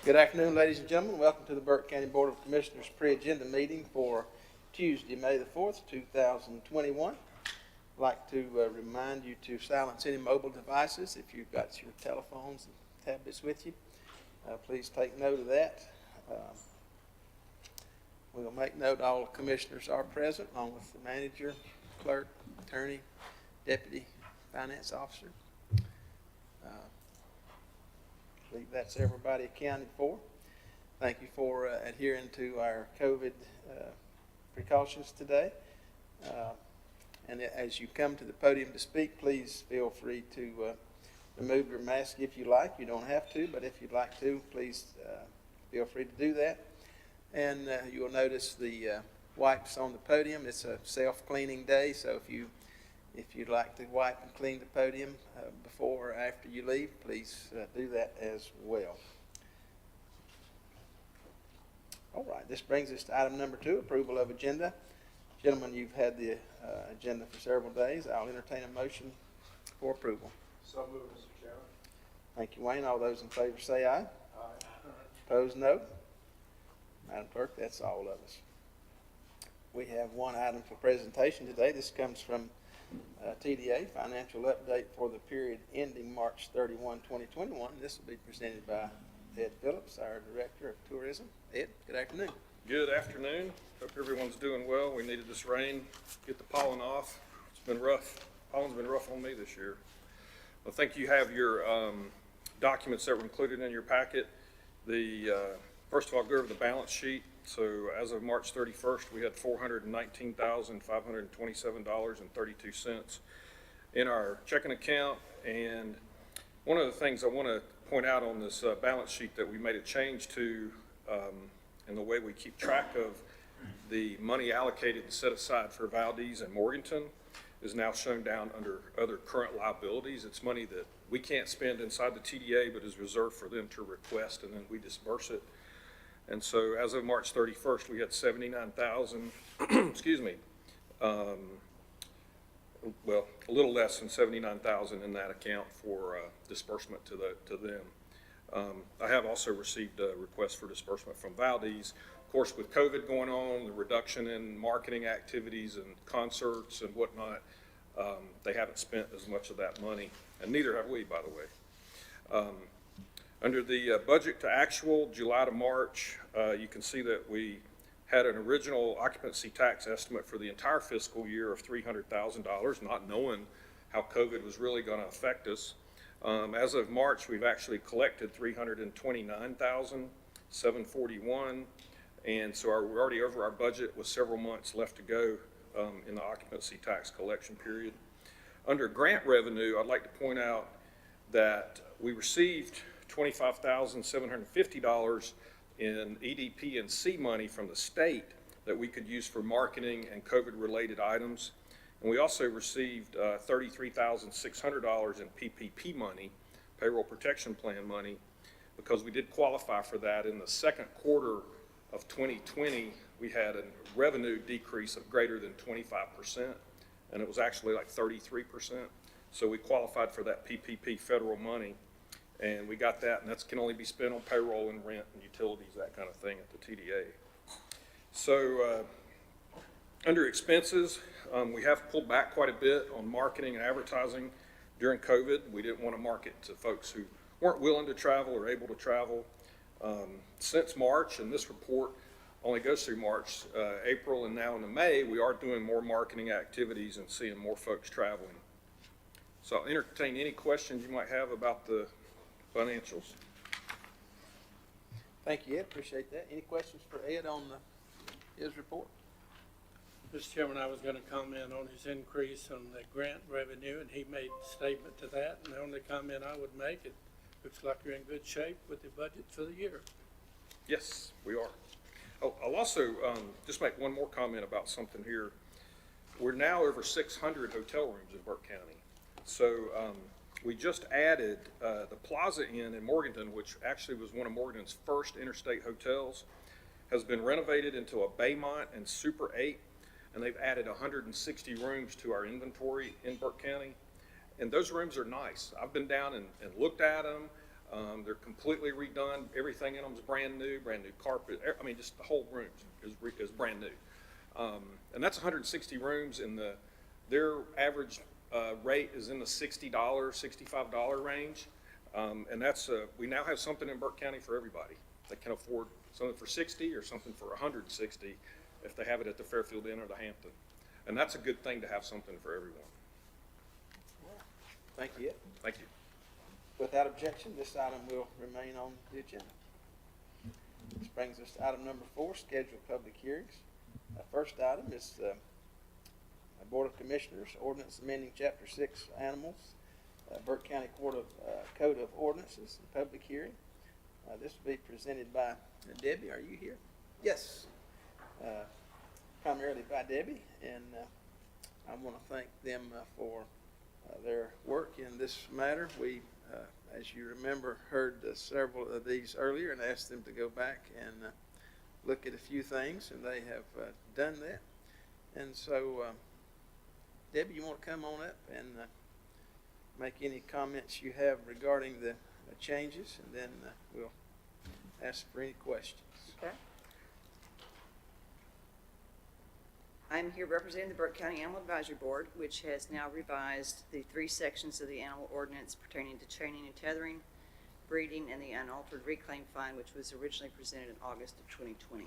Good afternoon, ladies and gentlemen. Welcome to the Burke County Board of Commissioners pre-agenda meeting for Tuesday, May the 4th, 2021. I'd like to remind you to silence any mobile devices. If you've got your telephones and tablets with you, please take note of that. We'll make note all commissioners are present, along with the manager, clerk, attorney, deputy finance officer. I believe that's everybody accounted for. Thank you for adhering to our COVID precautions today. And as you come to the podium to speak, please feel free to remove your mask if you like. You don't have to, but if you'd like to, please feel free to do that. And you will notice the wipes on the podium. It's a self-cleaning day, so if you'd like to wipe and clean the podium before or after you leave, please do that as well. All right, this brings us to item number 2, approval of agenda. Gentlemen, you've had the agenda for several days. I'll entertain a motion for approval. So moved, Mr. Chairman. Thank you, Wayne. All those in favor say aye. Aye. Opposed, no. Madam Clerk, that's all of us. We have one item for presentation today. This comes from TDA, financial update for the period ending March 31, 2021. This will be presented by Ed Phillips, our Director of Tourism. Ed, good afternoon. Good afternoon. Hope everyone's doing well. We needed this rain, get the pollen off. It's been rough. Pollen's been rough on me this year. I think you have your documents that were included in your packet. First of all, I'll go over the balance sheet. So as of March 31st, we had $419,527.32 in our checking account. And one of the things I want to point out on this balance sheet that we made a change to in the way we keep track of the money allocated and set aside for Valdez and Morganton is now shown down under other current liabilities. It's money that we can't spend inside the TDA, but is reserved for them to request, and then we disperse it. And so as of March 31st, we had 79,000, excuse me, well, a little less than 79,000 in that account for disbursement to them. I have also received a request for disbursement from Valdez. Of course, with COVID going on, the reduction in marketing activities and concerts and whatnot, they haven't spent as much of that money, and neither have we, by the way. Under the budget to actual, July to March, you can see that we had an original occupancy tax estimate for the entire fiscal year of $300,000, not knowing how COVID was really going to affect us. As of March, we've actually collected $329,741, and so we're already over our budget with several months left to go in the occupancy tax collection period. Under grant revenue, I'd like to point out that we received $25,750 in EDP and C money from the state that we could use for marketing and COVID-related items. And we also received $33,600 in PPP money, payroll protection plan money, because we did qualify for that. In the second quarter of 2020, we had a revenue decrease of greater than 25%, and it was actually like 33%. So we qualified for that PPP federal money, and we got that, and that can only be spent on payroll and rent and utilities, that kind of thing at the TDA. So under expenses, we have pulled back quite a bit on marketing and advertising during COVID. We didn't want to market to folks who weren't willing to travel or able to travel. Since March, and this report only goes through March, April, and now into May, we are doing more marketing activities and seeing more folks traveling. So I'll entertain any questions you might have about the financials. Thank you, Ed. Appreciate that. Any questions for Ed on his report? Mr. Chairman, I was going to comment on his increase on the grant revenue, and he made a statement to that. And the only comment I would make, it looks like you're in good shape with the budget for the year. Yes, we are. Oh, I'll also just make one more comment about something here. We're now over 600 hotel rooms in Burke County. So we just added the Plaza Inn in Morganton, which actually was one of Morganton's first interstate hotels, has been renovated into a Baymont and Super 8, and they've added 160 rooms to our inventory in Burke County. And those rooms are nice. I've been down and looked at them. They're completely redone. Everything in them is brand new carpet. I mean, just the whole room is brand new. And that's 160 rooms, and their average rate is in the $60, $65 range. And that's, we now have something in Burke County for everybody that can afford something for 60 or something for 160 if they have it at the Fairfield Inn or the Hampton. And that's a good thing to have something for everyone. Thank you. Thank you. Without objection, this item will remain on the agenda. This brings us to item number 4, scheduled public hearings. First item is Board of Commissioners, ordinance amending Chapter 6 Animals, Burke County Code of Ordinances, public hearing. This will be presented by Debbie. Are you here? Yes. Primarily by Debbie, and I want to thank them for their work in this matter. We, as you remember, heard several of these earlier and asked them to go back and look at a few things, and they have done that. And so, Debbie, you want to come on up and make any comments you have regarding the changes, and then we'll ask for any questions. Okay. I'm here representing the Burke County Animal Advisory Board, which has now revised the 3 sections of the animal ordinance pertaining to chaining and tethering, breeding, and the unaltered reclaim fine, which was originally presented in August of 2020.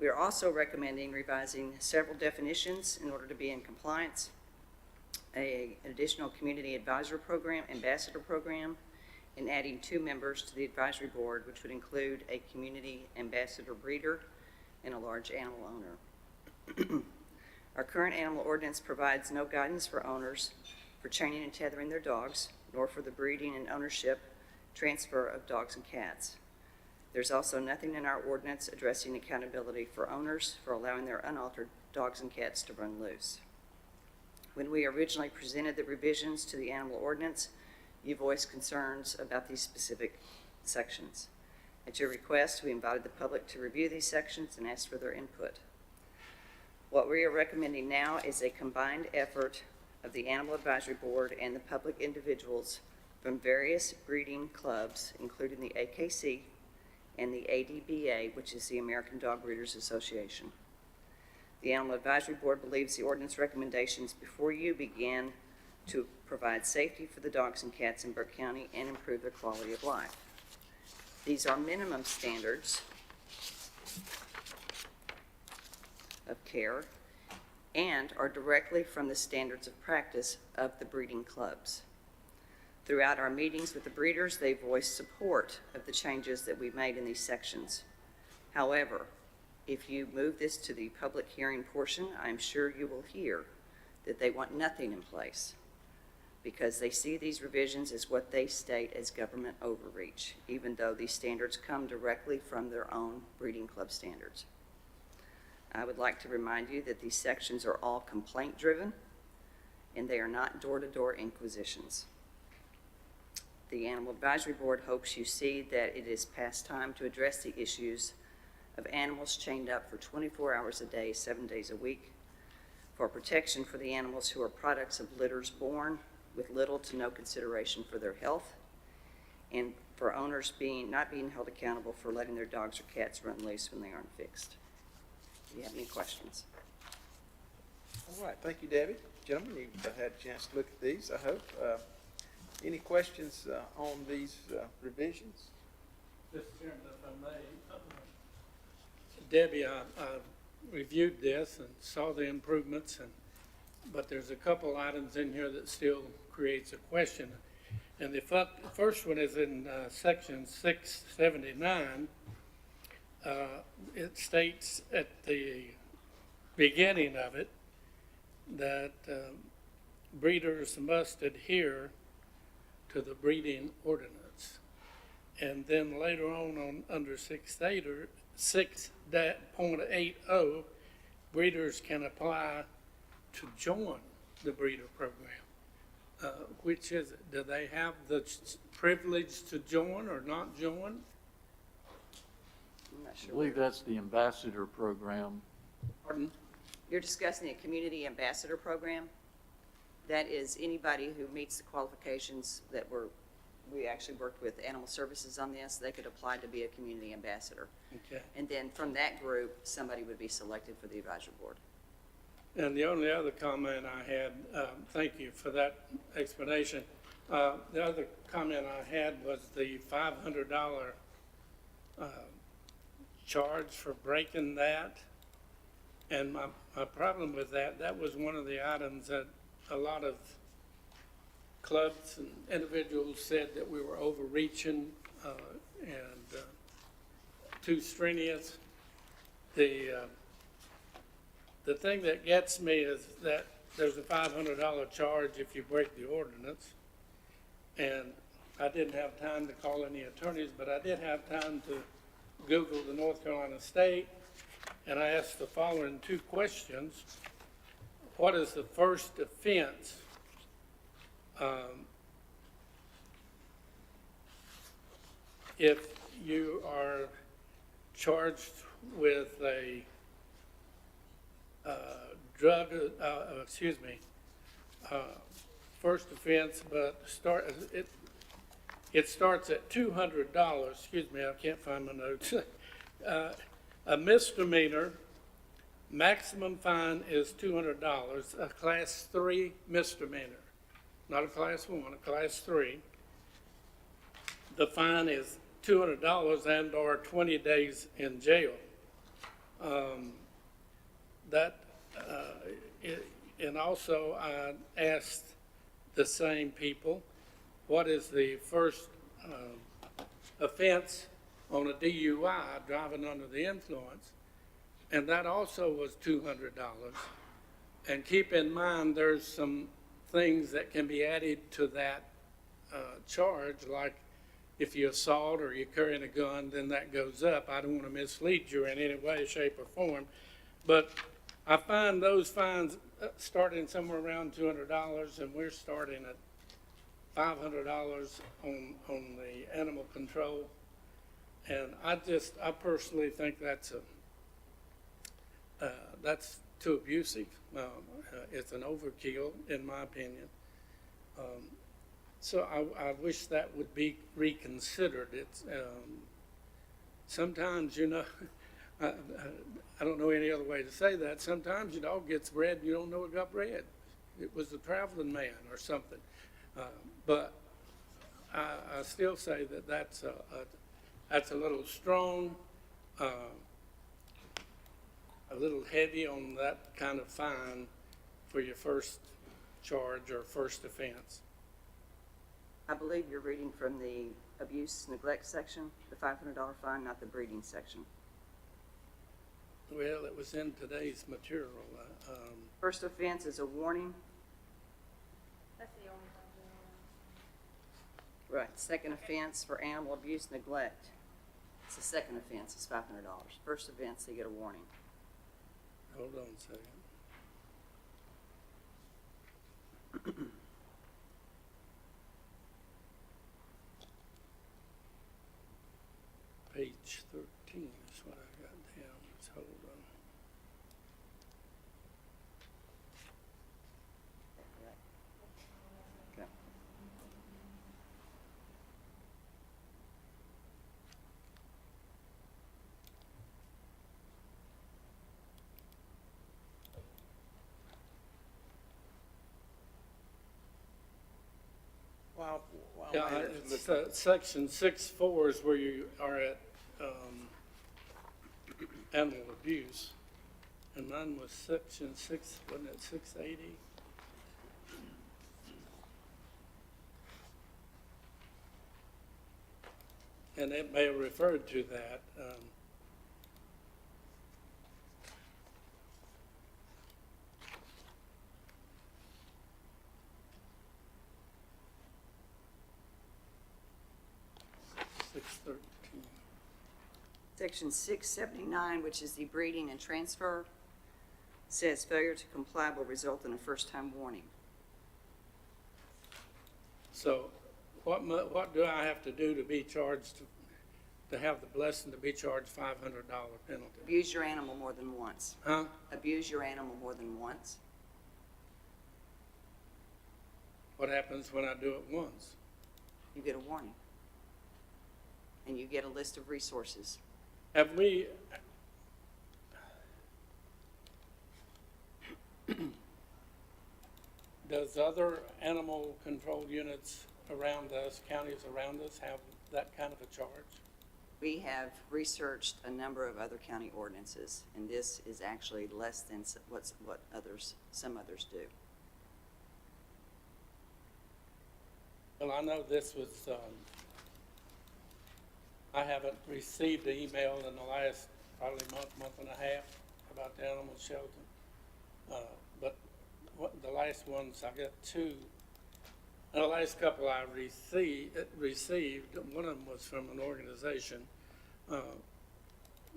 We are also recommending revising several definitions in order to be in compliance, an additional community advisor program, ambassador program, and adding 2 members to the advisory board, which would include a community ambassador breeder and a large animal owner. Our current animal ordinance provides no guidance for owners for chaining and tethering their dogs, nor for the breeding and ownership transfer of dogs and cats. There's also nothing in our ordinance addressing accountability for owners for allowing their unaltered dogs and cats to run loose. When we originally presented the revisions to the animal ordinance, you voiced concerns about these specific sections. At your request, we invited the public to review these sections and asked for their input. What we are recommending now is a combined effort of the Animal Advisory Board and the public individuals from various breeding clubs, including the AKC and the ADBA, which is the American Dog Breeders Association. The Animal Advisory Board believes the ordinance recommendations before you begin to provide safety for the dogs and cats in Burke County and improve their quality of life. These are minimum standards of care and are directly from the standards of practice of the breeding clubs. Throughout our meetings with the breeders, they voiced support of the changes that we've made in these sections. However, if you move this to the public hearing portion, I'm sure you will hear that they want nothing in place because they see these revisions as what they state as government overreach, even though these standards come directly from their own breeding club standards. I would like to remind you that these sections are all complaint-driven and they are not door-to-door inquisitions. The Animal Advisory Board hopes you see that it is past time to address the issues of animals chained up for 24 hours a day, 7 days a week, for protection for the animals who are products of litters born with little to no consideration for their health, and for owners not being held accountable for letting their dogs or cats run loose when they aren't fixed. Do you have any questions? All right, thank you, Debbie. Gentlemen, you've had a chance to look at these, I hope. Any questions on these revisions? Mr. Chairman, if I may, Debbie, I reviewed this and saw the improvements, but there's a couple items in here that still creates a question. And the first one is in section 679. It states at the beginning of it that breeders must adhere to the breeding ordinance. And then later on under 6.80, breeders can apply to join the breeder program. Which is it? Do they have the privilege to join or not join? I'm not I sure. believe that's the ambassador program. Pardon? You're discussing a community ambassador program. That is anybody who meets the qualifications that were we actually worked with Animal Services on this. They could apply to be a community ambassador. Okay. And then from that group, somebody would be selected for the advisory board. And the only other comment I had, thank you for that explanation. The other comment I had was the $500 charge for breaking that. And my problem with that was one of the items that a lot of clubs and individuals said that we were overreaching and too strenuous. The thing that gets me is that there's a $500 charge if you break the ordinance. And I didn't have time to call any attorneys, but I did have time to Google the North Carolina state, and I asked the following two questions. What is the first offense? If you are charged with a first offense, but it starts at $200. Excuse me, I can't find my notes. A misdemeanor, maximum fine is $200. A class 3 misdemeanor, not a class 1, a class 3. The fine is $200 and/or 20 days in jail. And also I asked the same people, what is the first offense on a DUI, driving under the influence? And that also was $200. And keep in mind, there's some things that can be added to that charge, like if you assault or you're carrying a gun, then that goes up. I don't want to mislead you in any way, shape, or form, but I find those fines starting somewhere around $200, and we're starting at $500 on the animal control. And I personally think that's too abusive. It's an overkill, in my opinion. So I wish that would be reconsidered. It's sometimes, you know, I don't know any other way to say that. Sometimes your dog gets bred, you don't know it got bred. It was a traveling man or something. But I still say that that's a little strong, a little heavy on that kind of fine for your first charge or first offense. I believe you're reading from the abuse neglect section, the $500 fine, not the breeding section. Well, it was in today's material. First offense is a warning. That's the only thing. Right. Second offense for animal abuse neglect. It's the second offense, it's $500. First offense, they get a warning. Hold on a second. Page 13 is what I got down. Let's hold on. Okay. While Yeah, Mayor's it's looking- section 6.4 is where you are at animal abuse. And mine was section 6, wasn't it 680? And it may have referred to that. Section 679, which is the breeding and transfer, says failure to comply will result in a first-time warning. So what do I have to do to be charged, to have the blessing to be charged $500 penalty? Abuse your animal more than once. Huh? Abuse your animal more than once. What happens when I do it once? you get a warning. And you get a list of resources. Have we, does other animal control units around us, counties around us, have that kind of a charge? We have researched a number of other county ordinances, and this is actually less than some others do. Well, I know this was, I haven't received an email in the last probably month and a half about the animal shelter. But the last ones, I got two. And the last couple I received, one of them was from an organization,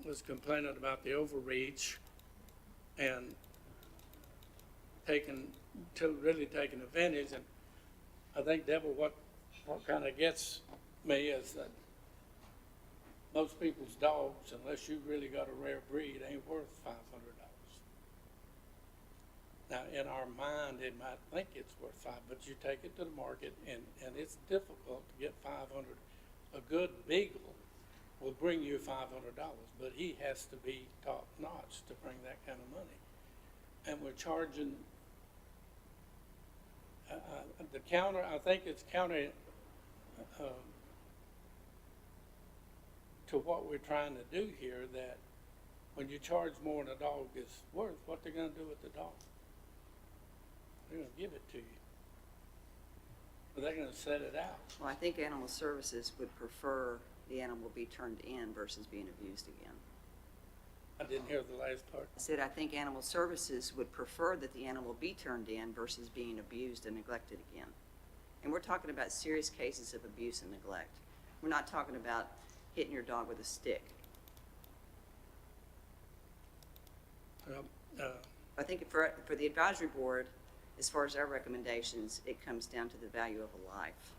was complaining about the overreach and really taking advantage. And I think, Deborah, what kind of gets me is that most people's dogs, unless you really got a rare breed, ain't worth $500. Now, in our mind, it might think it's worth $500, but you take it to the market, and it's difficult to get $500. A good beagle will bring you $500, but he has to be top notch to bring that kind of money. And we're charging the counter. I think it's counter to what we're trying to do here. That when you charge more than a dog is worth, what they're going to do with the dog? They're going to give it to you. But they're going to set it out. Well, I think Animal Services would prefer the animal be turned in versus being abused again. I didn't hear the last part. I said, I think Animal Services would prefer that the animal be turned in versus being abused and neglected again. And we're talking about serious cases of abuse and neglect. We're not talking about hitting your dog with a stick. I think for the advisory board, as far as our recommendations, it comes down to the value of a life,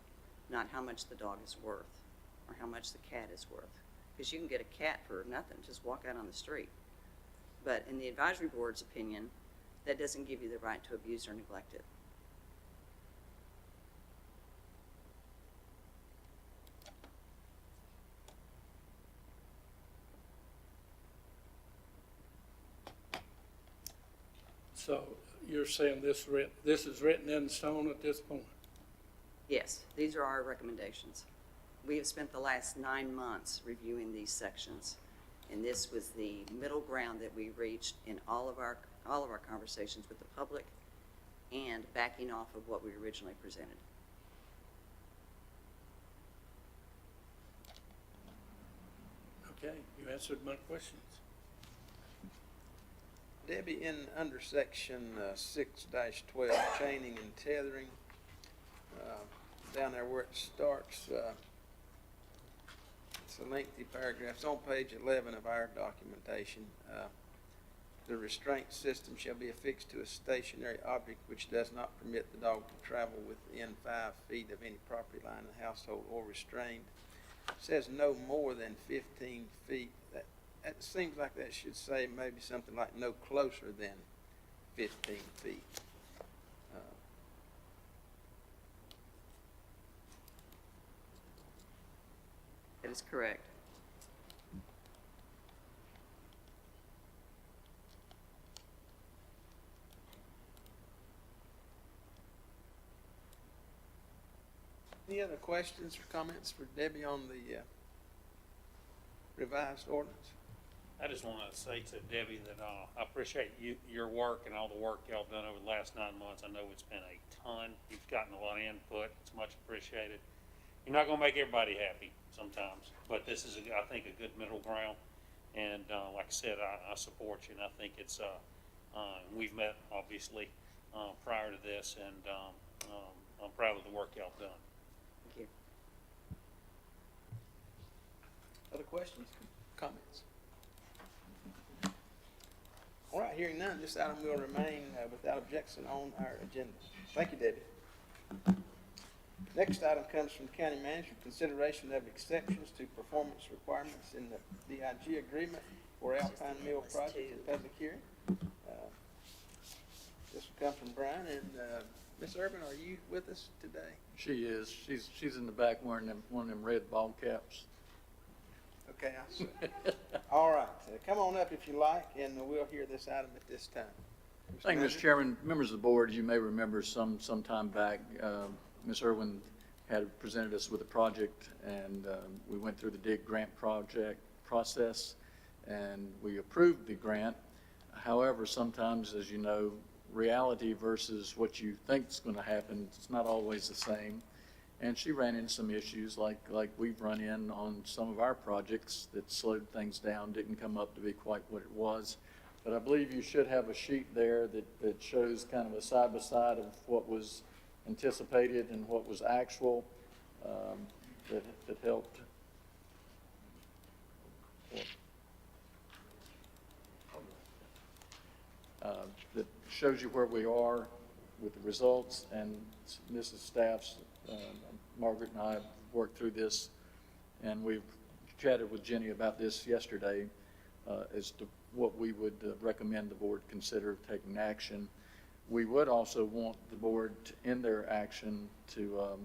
not how much the dog is worth or how much the cat is worth. Because you can get a cat for nothing, just walk out on the street. But in the advisory board's opinion, that doesn't give you the right to abuse or neglect it. So you're saying this is written in stone at this point? Yes, these are our recommendations. We have spent the last 9 months reviewing these sections, and this was the middle ground that we reached in all of our conversations with the public and backing off of what we originally presented. Okay, you answered my questions. Debbie, in under section 6-12, chaining and tethering, down there where it starts, it's a lengthy paragraph. It's on page 11 of our documentation. The restraint system shall be affixed to a stationary object which does not permit the dog to travel within 5 feet of any property line in the household or restrained. It says no more than 15 feet. It seems like that should say maybe something like no closer than 15 feet. That is correct. Any other questions or comments for Debbie on the revised ordinance? I just want to say to Debbie that I appreciate your work and all the work y'all done over the last 9 months. I know it's been a ton. You've gotten a lot of input. It's much appreciated. You're not going to make everybody happy sometimes, but this is, I think, a good middle ground. And like I said, I support you, and I think it's, we've met, obviously, prior to this, and I'm proud of the work y'all done. Thank you. Other questions, comments? All right, hearing none, this item will remain without objection on our agenda. Thank you, Debbie. Next item comes from the county manager, consideration of exceptions to performance requirements in the DIG agreement for Alpine Mill project in public hearing. This will come from Brian, and Ms. Urban, are you with us today? She is. She's in the back wearing one of them red ball caps. Okay, I see. All right, come on up if you like, and we'll hear this item at this time. Thank you, Mr. Manager? Chairman. Members of the board, you may remember some time back, Ms. Irwin had presented us with a project, and we went through the DIG grant project process, and we approved the grant. However, sometimes, as you know, reality versus what you think is going to happen, it's not always the same. And she ran into some issues like we've run in on some of our projects that slowed things down, didn't come up to be quite what it was. But I believe you should have a sheet there that shows kind of a side-by-side of what was anticipated and what was actual, that helped. That shows you where we are with the results, and Mrs. Staff's, Margaret and I have worked through this, and we've chatted with Jenny about this yesterday as to what we would recommend the board consider taking action. We would also want the board in their action to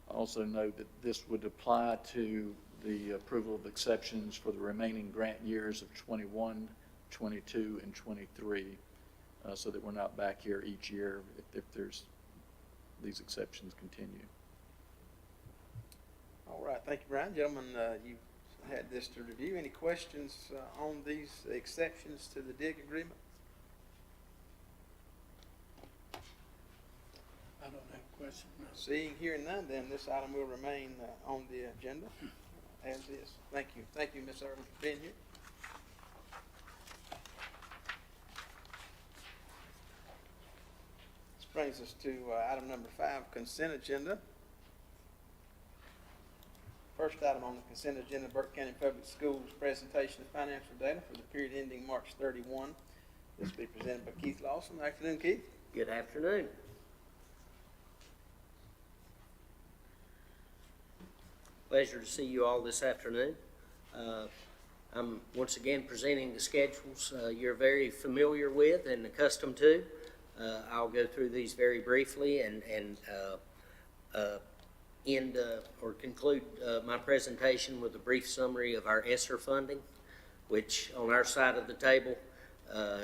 also note that this would apply to the approval of exceptions for the remaining grant years of 21, 22, and 23, so that we're not back here each year if there's these exceptions continue. All right, thank you, Brian. Gentlemen, you've had this to review. Any questions on these exceptions to the DIG agreement? I don't have a question. No. Seeing, hearing none, then this item will remain on the agenda as is. Thank you. Thank you, Ms. Irvin, for being here. This brings us to item number 5, consent agenda. First item on the consent agenda, Burke County Public Schools presentation of financial data for the period ending March 31. This will be presented by Keith Lawson. Afternoon, Keith. Good afternoon. Pleasure to see you all this afternoon. I'm once again presenting the schedules you're very familiar with and accustomed to. I'll go through these very briefly and end or conclude my presentation with a brief summary of our ESSER funding, which on our side of the table,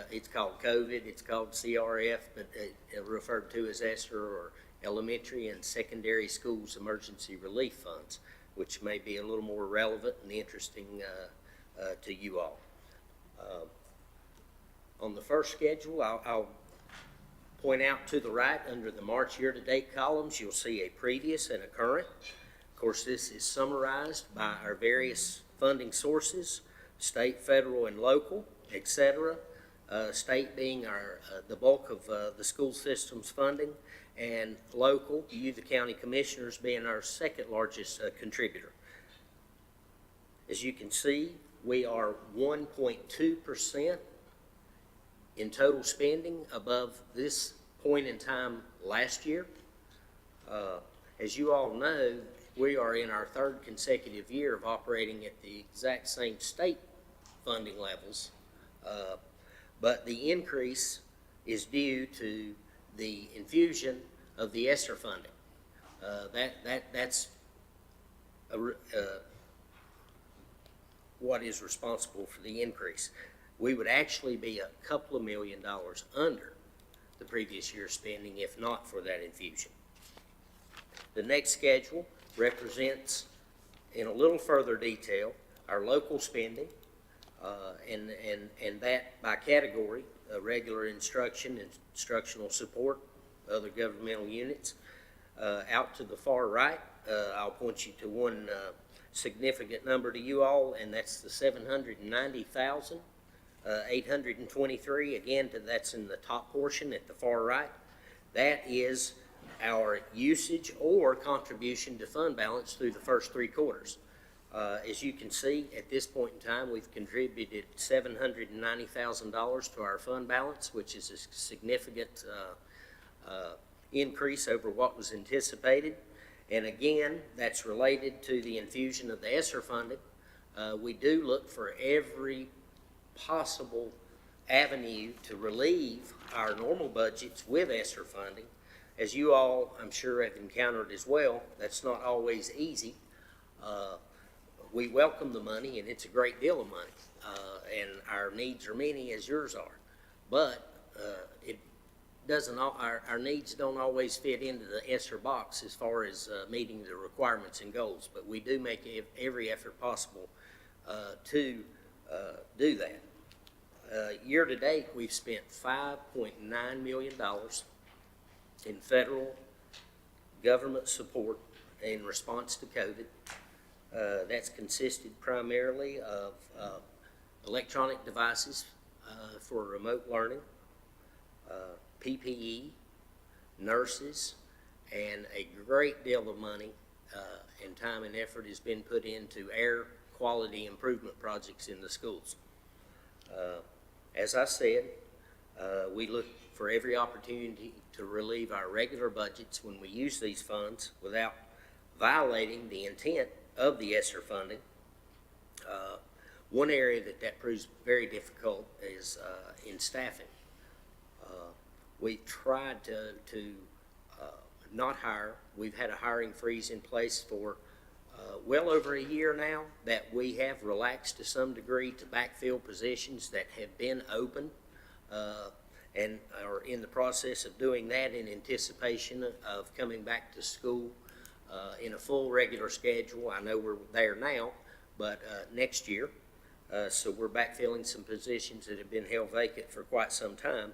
it's called COVID, it's called CRF, but referred to as ESSER, or Elementary and Secondary Schools Emergency Relief Funds, which may be a little more relevant and interesting to you all. On the first schedule, I'll point out to the right under the March year-to-date columns, you'll see a previous and a current. Of course, this is summarized by our various funding sources, state, federal, and local, etc. State being the bulk of the school system's funding, and local, you, the county commissioners, being our second largest contributor. As you can see, we are 1.2% in total spending above this point in time last year. As you all know, we are in our third consecutive year of operating at the exact same state funding levels, but the increase is due to the infusion of the ESSER funding. That's what is responsible for the increase. We would actually be a couple of $1 million under the previous year's spending if not for that infusion. The next schedule represents in a little further detail our local spending and that by category, regular instruction, instructional support, other governmental units. Out to the far right, I'll point you to one significant number to you all, and that's the $790,823. Again, that's in the top portion at the far right. That is our usage or contribution to fund balance through the first 3 quarters. As you can see, at this point in time, we've contributed $790,000 to our fund balance, which is a significant increase over what was anticipated. And again, that's related to the infusion of the ESSER funding. We do look for every possible avenue to relieve our normal budgets with ESSER funding. As you all, I'm sure, have encountered as well, that's not always easy. We welcome the money, and it's a great deal of money, and our needs are many as yours are. But it doesn't, our needs don't always fit into the ESSER box as far as meeting the requirements and goals. But we do make every effort possible to do that. Year to date, we've spent $5.9 million in federal government support in response to COVID. That's consisted primarily of electronic devices for remote learning, PPE, nurses, and a great deal of money and time and effort has been put into air quality improvement projects in the schools. As I said, we look for every opportunity to relieve our regular budgets when we use these funds without violating the intent of the ESSER funding. One area that proves very difficult is in staffing. We've tried to not hire. We've had a hiring freeze in place for well over a year now that we have relaxed to some degree to backfill positions that have been open and are in the process of doing that in anticipation of coming back to school in a full regular schedule. I know we're there now, but next year. So we're backfilling some positions that have been held vacant for quite some time.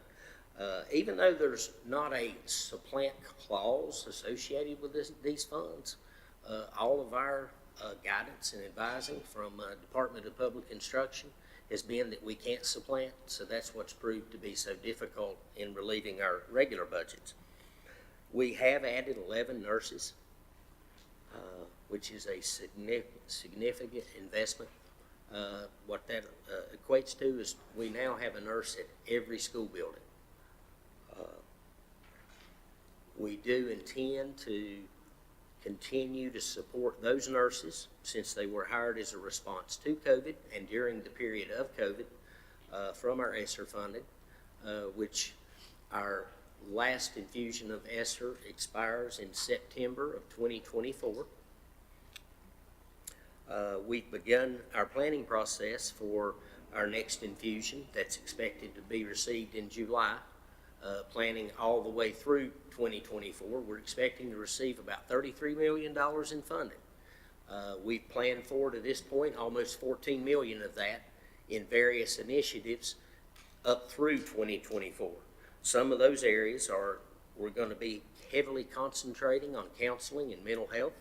Even though there's not a supplant clause associated with these funds, all of our guidance and advising from Department of Public Instruction has been that we can't supplant, so that's what's proved to be so difficult in relieving our regular budgets. We have added 11 nurses, which is a significant investment. What that equates to is we now have a nurse at every school building. We do intend to continue to support those nurses since they were hired as a response to COVID and during the period of COVID from our ESSER funding, which our last infusion of ESSER expires in September of 2024. We've begun our planning process for our next infusion that's expected to be received in July. Planning all the way through 2024. We're expecting to receive about $33 million in funding. We've planned for, to this point, almost $14 million of that in various initiatives up through 2024. Some of those areas we're going to be heavily concentrating on counseling and mental health,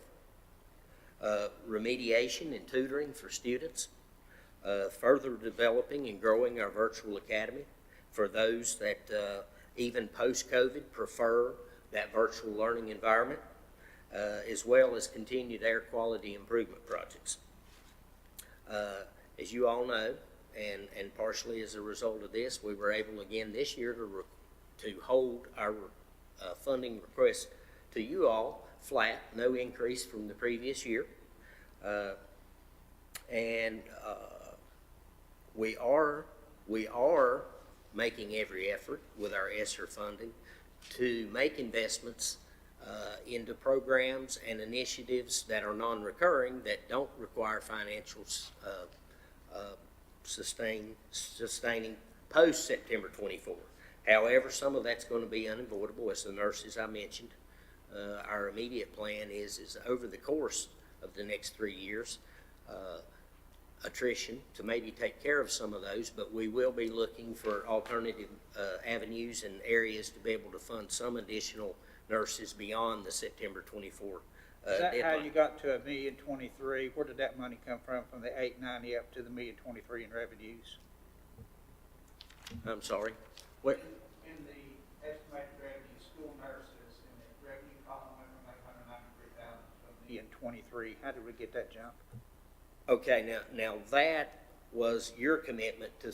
remediation and tutoring for students, further developing and growing our virtual academy for those that even post-COVID prefer that virtual learning environment, as well as continued air quality improvement projects. As you all know, and partially as a result of this, we were able again this year to hold our funding request to you all flat, no increase from the previous year. We are making every effort with our ESSER funding to make investments into programs and initiatives that are non-recurring, that don't require financial sustaining post-September 24. However, some of that's going to be unavoidable, as the nurses I mentioned. Our immediate plan is over the course of the next 3 years, attrition to maybe take care of some of those, but we will be looking for alternative avenues and areas to be able to fund some additional nurses beyond the September 24 Is that how deadline. you got to $1,023,000? Where did that money come from the 890 up to the $1,023,000 in revenues? I'm sorry? What? In the estimated revenue, school nurses, in the revenue column went from 893,000 to $1,023,000. How did we get that jump? Okay, now that was your commitment to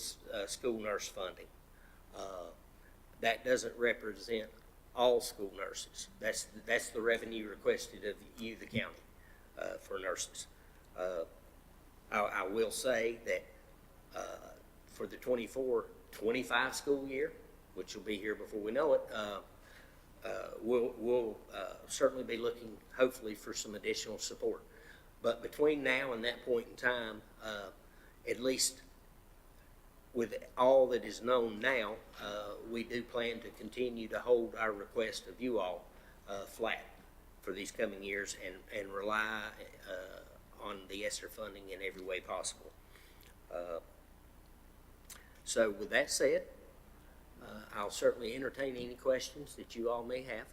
school nurse funding. That doesn't represent all school nurses. That's the revenue requested of you, the county, for nurses. I will say that for the 24 25 school year, which will be here before we know it, we'll certainly be looking, hopefully, for some additional support. But between now and that point in time, at least with all that is known now, we do plan to continue to hold our request of you all flat for these coming years and rely on the ESSER funding in every way possible. So with that said, I'll certainly entertain any questions that you all may have.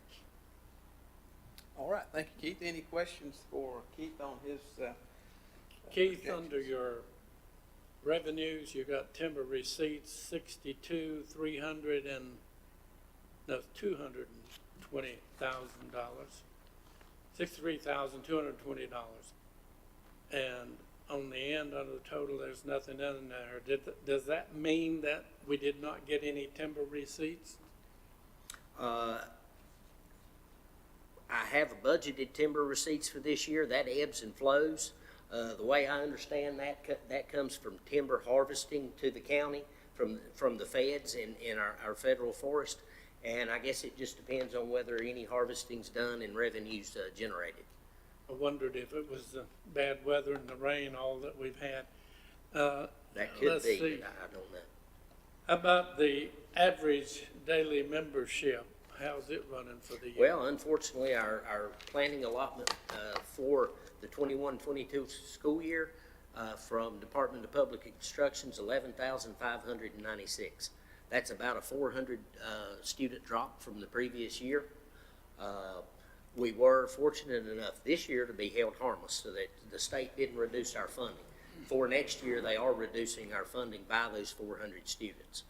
All right, thank you, Keith. Any questions for Keith on his, Keith, projections? under your revenues, you got timber receipts, $220,000, $63,220. And on the end, under the total, there's nothing in there. Does that mean that we did not get any timber receipts? I have budgeted timber receipts for this year. That ebbs and flows. The way I understand that, that comes from timber harvesting to the county from the feds in our federal forest. And I guess it just depends on whether any harvesting's done and revenues generated. I wondered if it was the bad weather and the rain, all that we've had. That could Let's be, see. but I don't know. How about the average daily membership? How's it running for the year? Well, unfortunately, our planning allotment for the 21-22 school year from Department of Public Instruction's 11,596. That's about a 400 student drop from the previous year. We were fortunate enough this year to be held harmless, so that the state didn't reduce our funding. For next year, they are reducing our funding by those 400 students.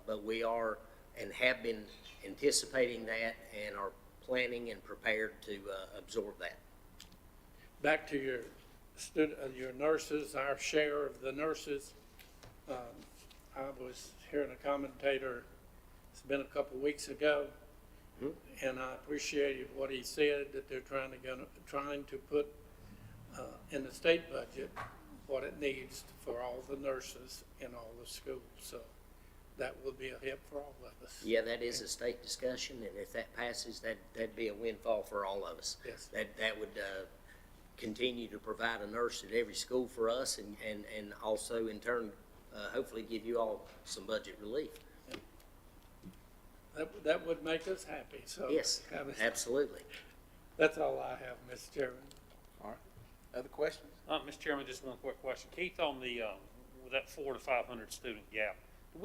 But we are and have been anticipating that and are planning and prepared to absorb that. Back to your your nurses, our share of the nurses. I was hearing a commentator, it's been a couple weeks ago, and I appreciated what he said, that they're trying to put in the state budget what it needs for all the nurses in all the schools. So that will be a help for all of us. Yeah, that is a state discussion, and if that passes, that'd be a windfall for all of us. Yes. That would continue to provide a nurse at every school for us, and also in turn, hopefully give you all some budget relief. That would make us happy, so. Yes, absolutely. That's all I have, Mr. Chairman. all right, other questions? Mr. Chairman, just one quick question. Keith, on the, with that 400 to 500 student gap, do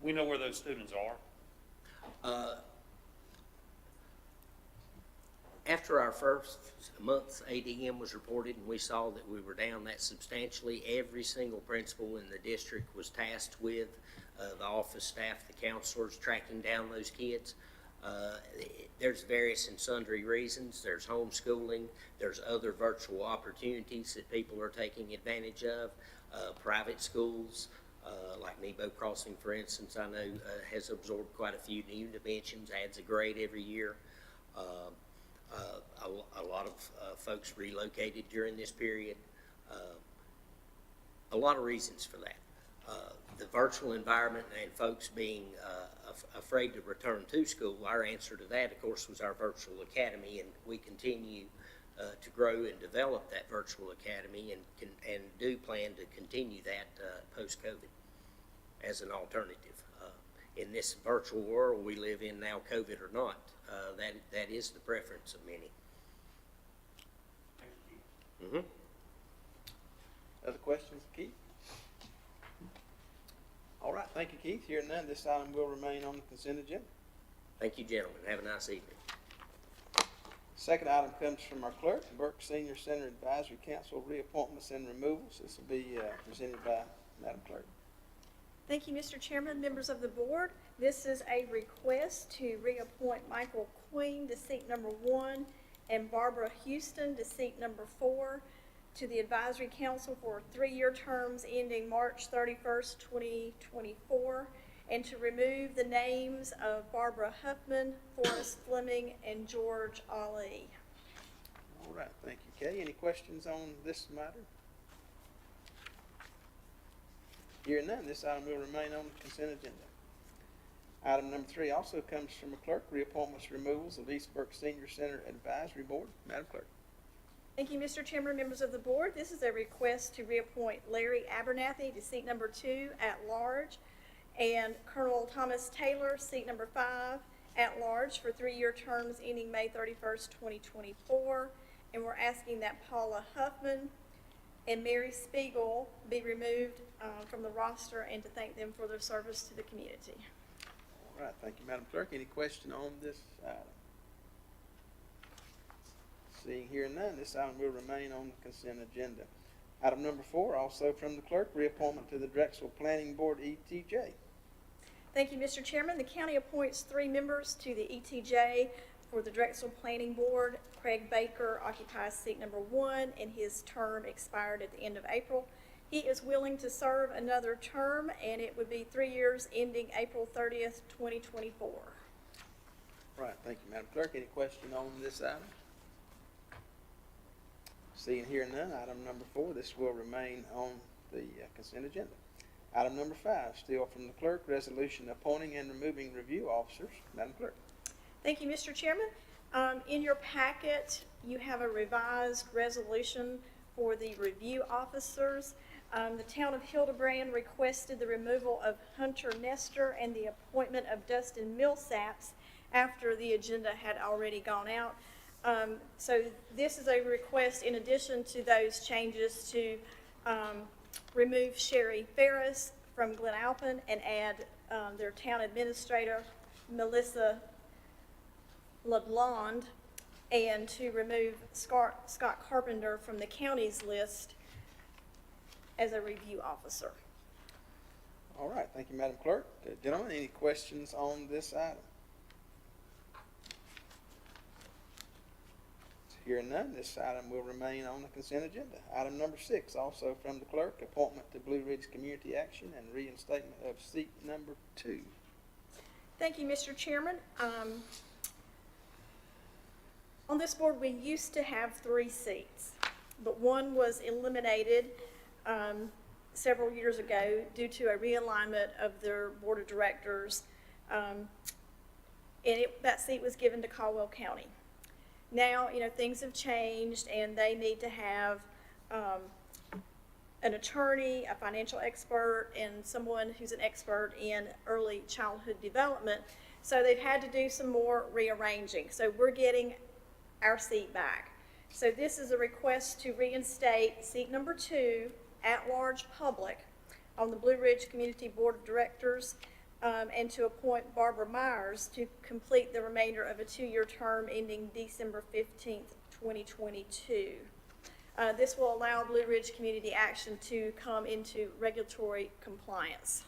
we know where those students are? After our first month's ADM was reported and we saw that we were down that substantially, every single principal in the district was tasked with the office staff, the counselors, tracking down those kids. There's various and sundry reasons. There's homeschooling. There's other virtual opportunities that people are taking advantage of. Private schools, like Nebo Crossing, for instance, I know has absorbed quite a few new dimensions, adds a grade every year. A lot of folks relocated during this period. A lot of reasons for that. The virtual environment and folks being afraid to return to school, our answer to that, of course, was our virtual academy, and we continue to grow and develop that virtual academy and do plan to continue that post-COVID as an alternative. In this virtual world we live in now, COVID or not, that is the preference of many. Mm-hmm. Other questions, Keith? All right, thank you, Keith. Hearing none, this item will remain on the consent agenda. Thank you, gentlemen. Have a nice evening. Second item comes from our clerk, Burke Senior Center Advisory Council reappointments and removals. This will be presented by Madam Clerk. Thank you, Mr. Chairman, members of the board. This is a request to reappoint Michael Queen to seat number 1 and Barbara Houston to seat number 4 to the Advisory Council for 3-year terms ending March 31st, 2024, and to remove the names of Barbara Huffman, Forrest Fleming, and George Ali. All right, thank you, Kay. Any questions on this matter? Hearing none, this item will remain on the consent agenda. Item number 3 also comes from the clerk, reappointments, removals of East Burke Senior Center Advisory Board. Madam Clerk. Thank you, Mr. Chairman, members of the board. This is a request to reappoint Larry Abernathy to seat number 2 at large, and Colonel Thomas Taylor, seat number 5 at large, for 3-year terms ending May 31st, 2024. And we're asking that Paula Huffman and Mary Spiegel be removed from the roster, and to thank them for their service to the community. All right, thank you, Madam Clerk. Any question on this item? Seeing here none, this item will remain on the consent agenda. Item number 4, also from the clerk, reappointment to the Drexel Planning Board, ETJ. Thank you, Mr. Chairman. The county appoints 3 members to the ETJ for the Drexel Planning Board. Craig Baker occupies seat number 1, and his term expired at the end of April. He is willing to serve another term, and it would be 3 years ending April 30th, 2024. Right, thank you, Madam Clerk. Any question on this item? Seeing here none, item number 4, this will remain on the consent agenda. Item number 5, still from the clerk, resolution appointing and removing review officers. Madam Clerk. Thank you, Mr. Chairman. In your packet, you have a revised resolution for the review officers. The town of Hildebrand requested the removal of Hunter Nestor and the appointment of Dustin Millsaps after the agenda had already gone out. So this is a request in addition to those changes to remove Sherry Ferris from Glen Alpin and add their town administrator, Melissa LeBlond, and to remove Scott Carpenter from the county's list as a review officer. All right, thank you, Madam Clerk. Gentlemen, any questions on this item? Hearing none, this item will remain on the consent agenda. Item number 6, also from the clerk, appointment to Blue Ridge Community Action and reinstatement of seat number 2. Thank you, Mr. Chairman. On this board, we used to have 3 seats, but one was eliminated several years ago due to a realignment of their board of directors, and that seat was given to Caldwell County. Now, things have changed, and they need to have an attorney, a financial expert, and someone who's an expert in early childhood development. So they've had to do some more rearranging. So we're getting our seat back. So this is a request to reinstate seat number 2, at-large public, on the Blue Ridge Community Board of Directors, and to appoint Barbara Myers to complete the remainder of a 2-year term ending December 15th, 2022. This will allow Blue Ridge Community Action to come into regulatory compliance.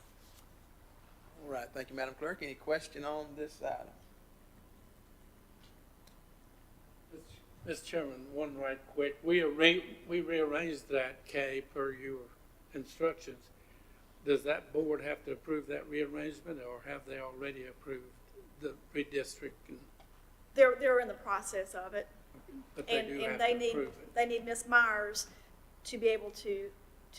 All right, thank you, Madam Clerk. Any question on this item? Mr. Chairman, one right quick. We rearranged that, Kay, per your instructions. Does that board have to approve that rearrangement, or have they already approved the redistricting? They're in the process of it. But they do have And to approve it. they need Ms. Myers to be able to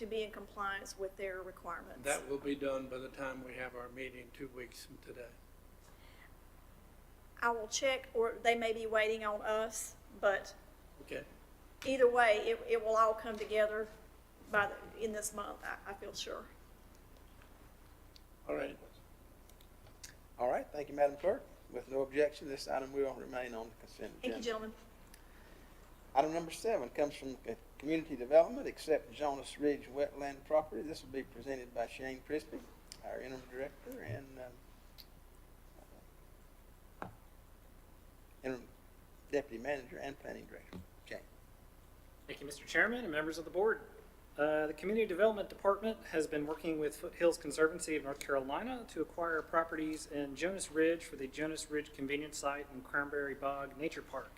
be in compliance with their requirements. That will be done by the time we have our meeting 2 weeks from today. I will check, or they may be waiting on us, but Okay. either way, it will all come together in this month, I feel sure. All right. All right, thank you, Madam Clerk. With no objection, this item will remain on the consent agenda. Thank you, gentlemen. Item number 7 comes from Community Development, accept Jonas Ridge wetland property. This will be presented by Shane Crispy, our interim director, and interim deputy manager and planning director. Shane. Thank you, Mr. Chairman and members of the board. The Community Development Department has been working with Foothills Conservancy of North Carolina to acquire properties in Jonas Ridge for the Jonas Ridge Convenience Site and Cranberry Bog Nature Park.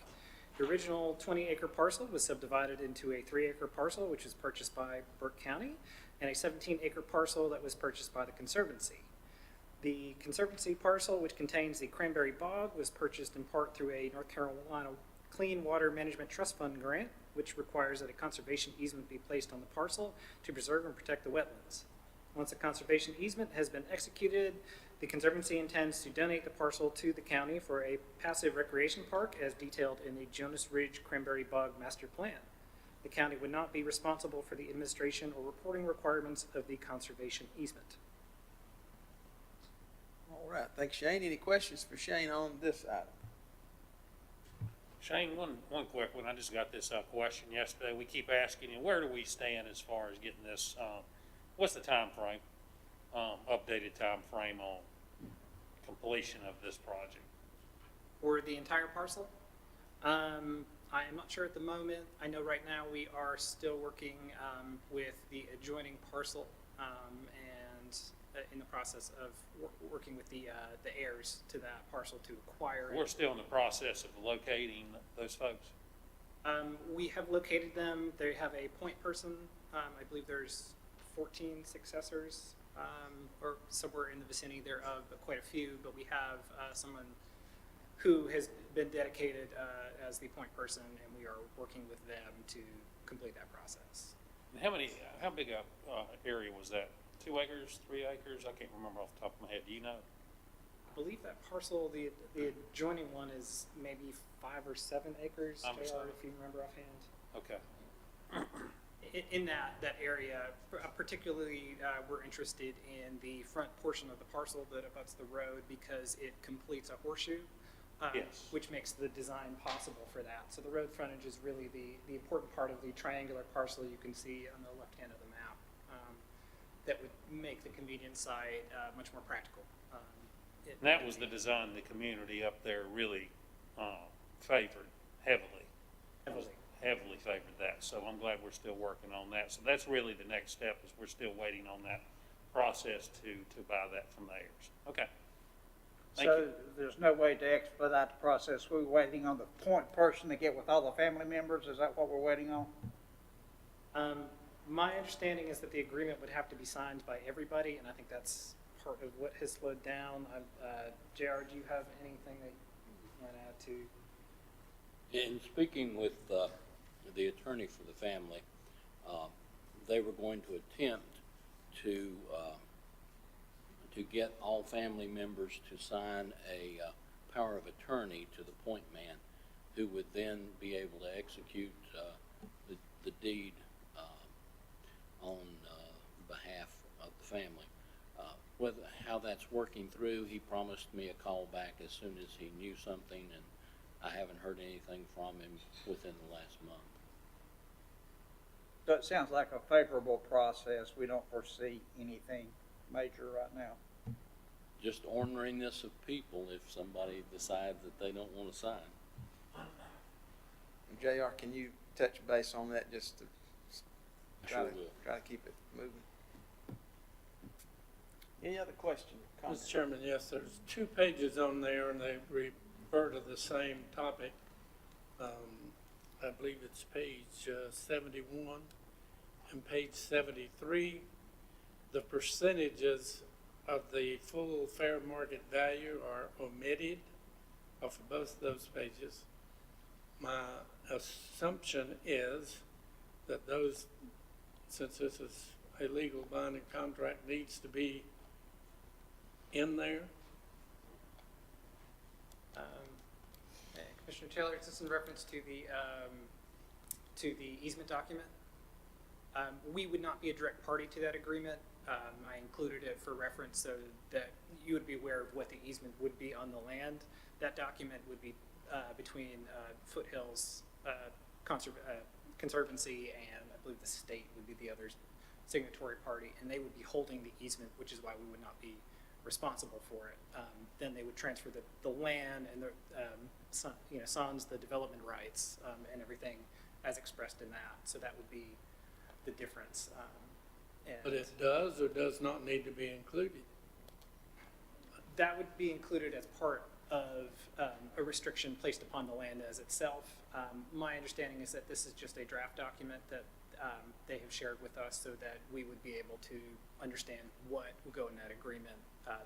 The original 20-acre parcel was subdivided into a 3-acre parcel, which was purchased by Burke County, and a 17-acre parcel that was purchased by the Conservancy. The Conservancy parcel, which contains the Cranberry Bog, was purchased in part through a North Carolina Clean Water Management Trust Fund grant, which requires that a conservation easement be placed on the parcel to preserve and protect the wetlands. Once a conservation easement has been executed, the Conservancy intends to donate the parcel to the county for a passive recreation park as detailed in the Jonas Ridge Cranberry Bog Master Plan. The county would not be responsible for the administration or reporting requirements of the conservation easement. All right, thanks, Shane. Any questions for Shane on this item? Shane, one quick one. I just got this question yesterday. We keep asking you, where do we stand as far as getting this, what's the time frame, updated time frame on completion of this project? For the entire parcel? I am not sure at the moment. I know right now we are still working with the adjoining parcel and in the process of working with the heirs to that parcel to acquire it. We're still in the process of locating those folks. We have located them. They have a point person. I believe there's 14 successors or somewhere in the vicinity thereof, but quite a few. But we have someone who has been dedicated as the point person, and we are working with them to complete that process. And how big a area was that? 2 acres, 3 acres? I can't remember off the top of my head. Do you know? I believe that parcel, the adjoining one is maybe 5 or 7 acres, I'm JR, sorry. if you remember offhand. Okay. In that area, particularly, we're interested in the front portion of the parcel that abuts the road because it completes a horseshoe, Yes. which makes the design possible for that. So the road frontage is really the important part of the triangular parcel you can see on the left hand of the map. That would make the convenience site much more practical. And that was the design the community up there really favored heavily. Heavily favored that. So I'm glad we're still working on that. So that's really the next step is we're still waiting on that process to buy that from the heirs. Okay. Thank So you. there's no way to expedite the process. We're waiting on the point person to get with all the family members. Is that what we're waiting on? My understanding is that the agreement would have to be signed by everybody, and I think that's part of what has slowed down. JR, do you have anything that you want to add to? In speaking with the attorney for the family, they were going to attempt to get all family members to sign a power of attorney to the point man, who would then be able to execute the deed on behalf of the family. How that's working through, he promised me a call back as soon as he knew something, and I haven't heard anything from him within the last month. So it sounds like a favorable process. We don't foresee anything major right now. Just orneriness of people if somebody decides that they don't want to sign. JR, can you touch base on that just to Sure will. try to keep it moving? Any other question? Mr. Chairman, yes, there's 2 pages on there and they refer to the same topic. I believe it's page 71 and page 73. The percentages of the full fair market value are omitted off of both of those pages. My assumption is that those, since this is a legal binding contract, needs to be in there. Commissioner Taylor, is this in reference to the easement document? We would not be a direct party to that agreement. I included it for reference so that you would be aware of what the easement would be on the land. That document would be between Foothills Conservancy and I believe the state would be the other signatory party, and they would be holding the easement, which is why we would not be responsible for it. Then they would transfer the land and sans the development rights and everything as expressed in that. So that would be the difference. But it does or does not need to be included. That would be included as part of a restriction placed upon the land as itself. My understanding is that this is just a draft document that they have shared with us so that we would be able to understand what will go in that agreement.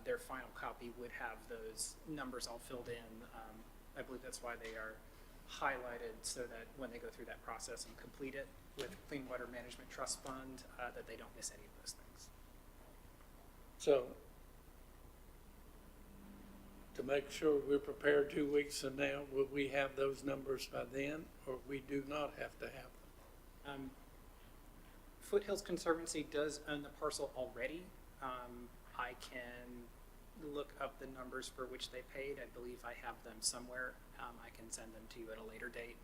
Their final copy would have those numbers all filled in. I believe that's why they are highlighted so that when they go through that process and complete it with Clean Water Management Trust Fund, that they don't miss any of those things. So, to make sure we're prepared 2 weeks from now, will we have those numbers by then, or we do not have to have them? Foothills Conservancy does own the parcel already. I can look up the numbers for which they paid. I believe I have them somewhere. I can send them to you at a later date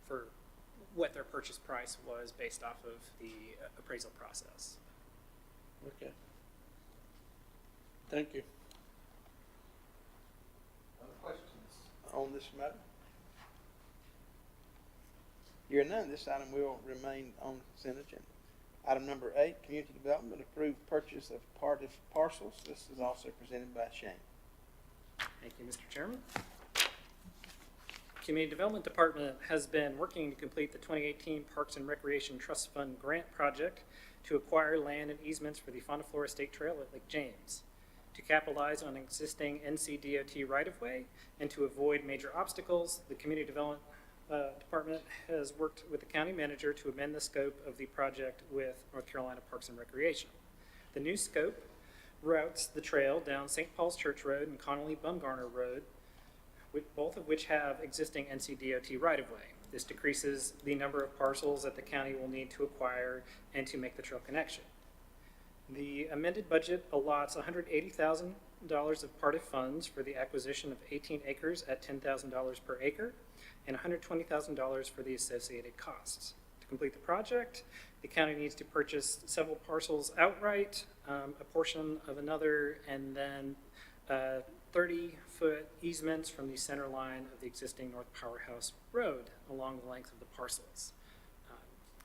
for what their purchase price was based off of the appraisal process. Okay. Thank you. Other questions on this matter? Hearing none, this item will remain on consent agenda. Item number 8, community development, approved purchase of part of parcels. This is also presented by Shane. Thank you, Mr. Chairman. Community Development Department has been working to complete the 2018 Parks and Recreation Trust Fund grant project to acquire land and easements for the Fonda Flora State Trail at Lake James. To capitalize on existing NCDOT right-of-way and to avoid major obstacles, the Community Development Department has worked with the county manager to amend the scope of the project with North Carolina Parks and Recreation. The new scope routes the trail down St. Paul's Church Road and Connolly Bumgarner Road, both of which have existing NCDOT right-of-way. This decreases the number of parcels that the county will need to acquire and to make the trail connection. The amended budget allots $180,000 of part of funds for the acquisition of 18 acres at $10,000 per acre and $120,000 for the associated costs. To complete the project, the county needs to purchase several parcels outright, a portion of another, and then 30-foot easements from the center line of the existing North Powerhouse Road along the length of the parcels.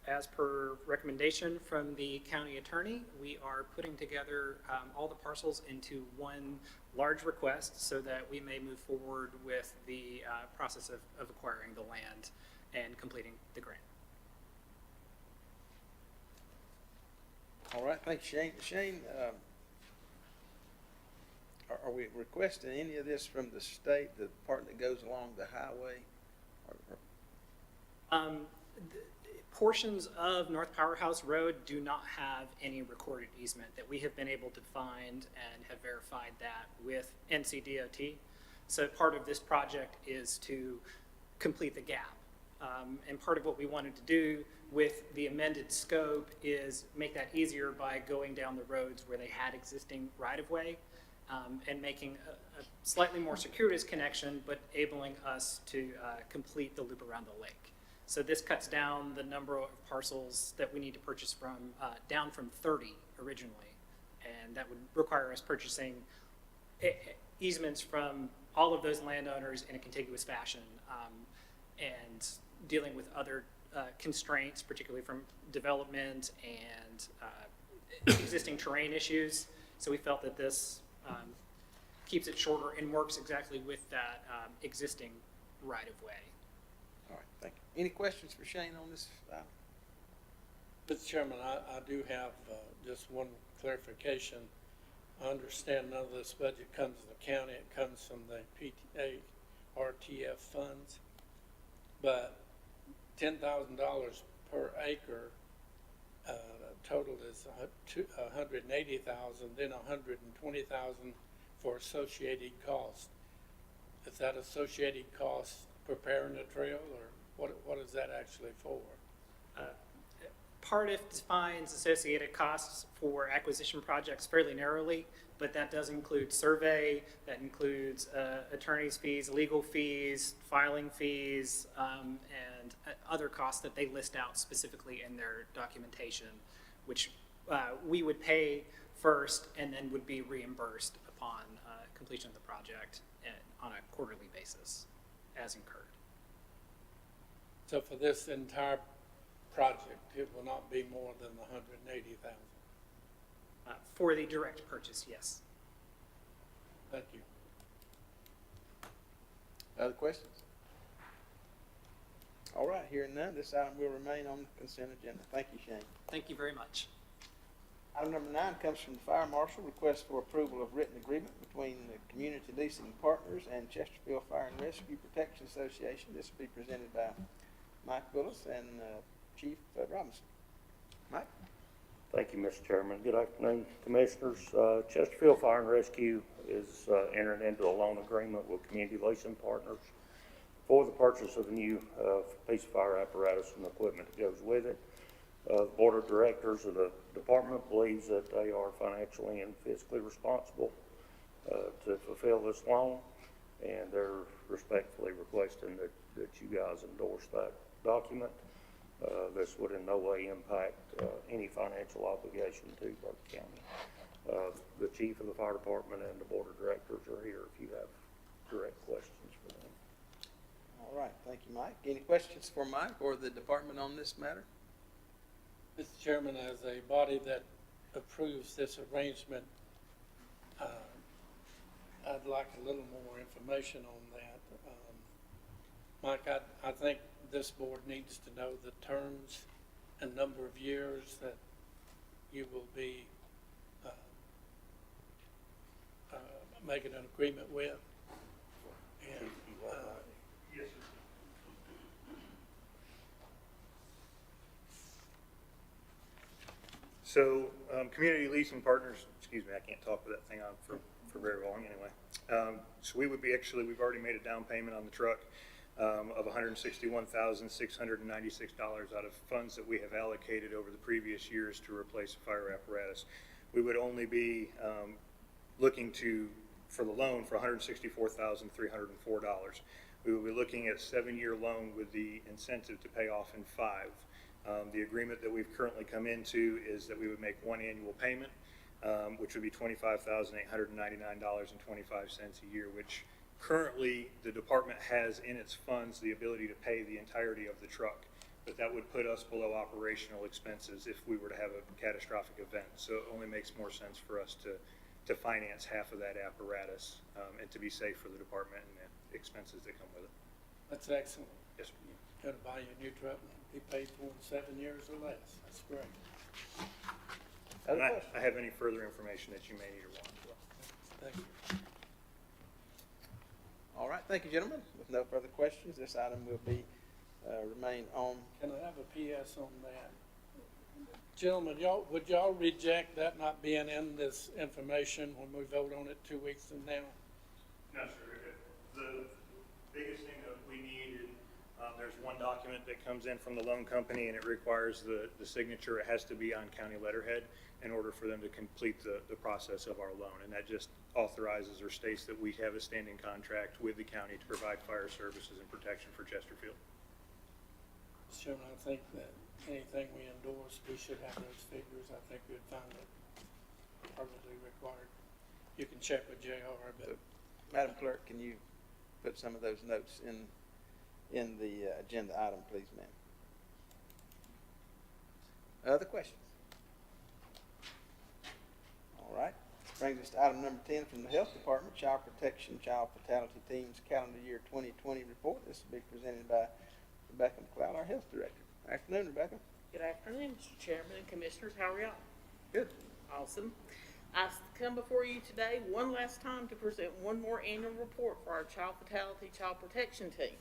As per recommendation from the county attorney, we are putting together all the parcels into one large request so that we may move forward with the process of acquiring the land and completing the grant. All right, thanks, Shane. Shane, are we requesting any of this from the state, the part that goes along the highway? Portions of North Powerhouse Road do not have any recorded easement that we have been able to find and have verified that with NCDOT. So part of this project is to complete the gap. And part of what we wanted to do with the amended scope is make that easier by going down the roads where they had existing right-of-way and making a slightly more circuitous connection, but enabling us to complete the loop around the lake. So this cuts down the number of parcels that we need to purchase from, down from 30 originally. And that would require us purchasing easements from all of those landowners in a contiguous fashion and dealing with other constraints, particularly from development and existing terrain issues. So we felt that this keeps it shorter and works exactly with that existing right-of-way. All right, thank you. Any questions for Shane on this item? Mr. Chairman, I do have just one clarification. I understand none of this budget comes from the county, it comes from the PTA RTF funds. But $10,000 per acre, total is $180,000, then $120,000 for associated costs. Is that associated costs preparing the trail, or what is that actually for? Part of defines associated costs for acquisition projects fairly narrowly, but that does include survey, that includes attorney's fees, legal fees, filing fees, and other costs that they list out specifically in their documentation, which we would pay first and then would be reimbursed upon completion of the project on a quarterly basis as incurred. So for this entire project, it will not be more than the $180,000. For the direct purchase, yes. Thank you. Other questions? All right, hearing none, this item will remain on the consent agenda. Thank you, Shane. Thank you very much. Item number 9 comes from the Fire Marshal, request for approval of written agreement between the Community Leasing Partners and Chesterfield Fire and Rescue Protection Association. This will be presented by Mike Willis and Chief Robinson. Mike? Thank you, Mr. Chairman. Good afternoon, Commissioners. Chesterfield Fire and Rescue is entering into a loan agreement with Community Leasing Partners for the purchase of a new piece of fire apparatus and equipment that goes with it. The Board of Directors of the department believes that they are financially and fiscally responsible to fulfill this loan, and they're respectfully requesting that you guys endorse that document. This would in no way impact any financial obligation to Burke County. The chief of the fire department and the board of directors are here if you have direct questions for them. All right, thank you, Mike. Any questions for Mike or the department on this matter? Mr. Chairman, as a body that approves this arrangement, I'd like a little more information on that. Mike, I think this board needs to know the terms and number of years that you will be making an agreement with. And, Yes, sir. So, Community Leasing Partners, excuse me, I can't talk with that thing on for very long anyway. So we would be we've already made a down payment on the truck of $161,696 out of funds that we have allocated over the previous years to replace a fire apparatus. We would only be looking for the loan for $164,304. We will be looking at a 7-year loan with the incentive to pay off in 5. The agreement that we've currently come into is that we would make one annual payment, which would be $25,899.25 a year, which currently the department has in its funds the ability to pay the entirety of the truck. But that would put us below operational expenses if we were to have a catastrophic event. So it only makes more sense for us to finance half of that apparatus and to be safe for the department and the expenses that come with it. that's excellent. Yes, sir. You're gonna buy you a new truck and be paid for in 7 years or less. That's great. Other And questions? I have any further information that you may need or want as well. Thank you. All right, thank you, gentlemen. With no further questions, this item will be, remain on. Can I have a PS on that? Gentlemen, would y'all reject that not being in this information when we vote on it 2 weeks from now? No, sir. The biggest thing that we need is, there's one document that comes in from the loan company and it requires the signature. It has to be on county letterhead in order for them to complete the process of our loan. And that just authorizes or states that we have a standing contract with the county to provide fire services and protection for Chesterfield. Mr. Chairman, I think that anything we endorse, we should have those figures. I think we'd find it probably required. You can check with JR, but Madam Clerk, can you put some of those notes in the agenda item, please, ma'am? Other questions? All right. Brings us to item number 10 from the Health Department, Child Protection, Child Fatality Teams Calendar Year 2020 Report. This will be presented by Rebecca McLeod, our Health Director. Afternoon, Rebecca. Good afternoon, Mr. Chairman and Commissioners. How are y'all? Good. Awesome. I come before you today one last time to present one more annual report for our Child Fatality Child Protection Team.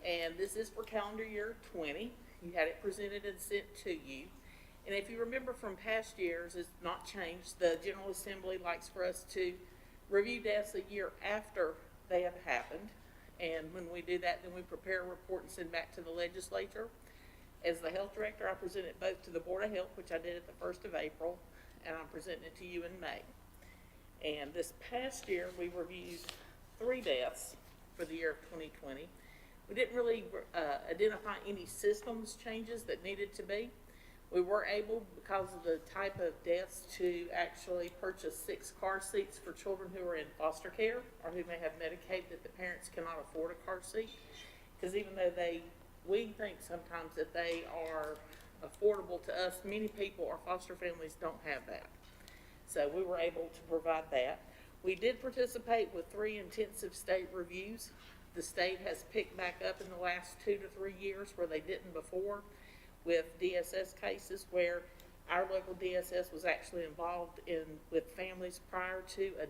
And this is for calendar year 20. You had it presented and sent to you. And if you remember from past years, it's not changed. The General Assembly likes for us to review deaths a year after they have happened. And when we do that, then we prepare a report and send back to the legislature. As the health director, I present it both to the Board of Health, which I did at the 1st of April, and I'm presenting it to you in May. And this past year, we reviewed 3 deaths for the year of 2020. We didn't really identify any systems changes that needed to be. We were able, because of the type of deaths, to actually purchase 6 car seats for children who are in foster care or who may have Medicaid that the parents cannot afford a car seat. Because even though we think sometimes that they are affordable to us, many people or foster families don't have that. So we were able to provide that. We did participate with 3 intensive state reviews. The state has picked back up in the last 2 to 3 years where they didn't before, with DSS cases where our local DSS was actually involved with families prior to a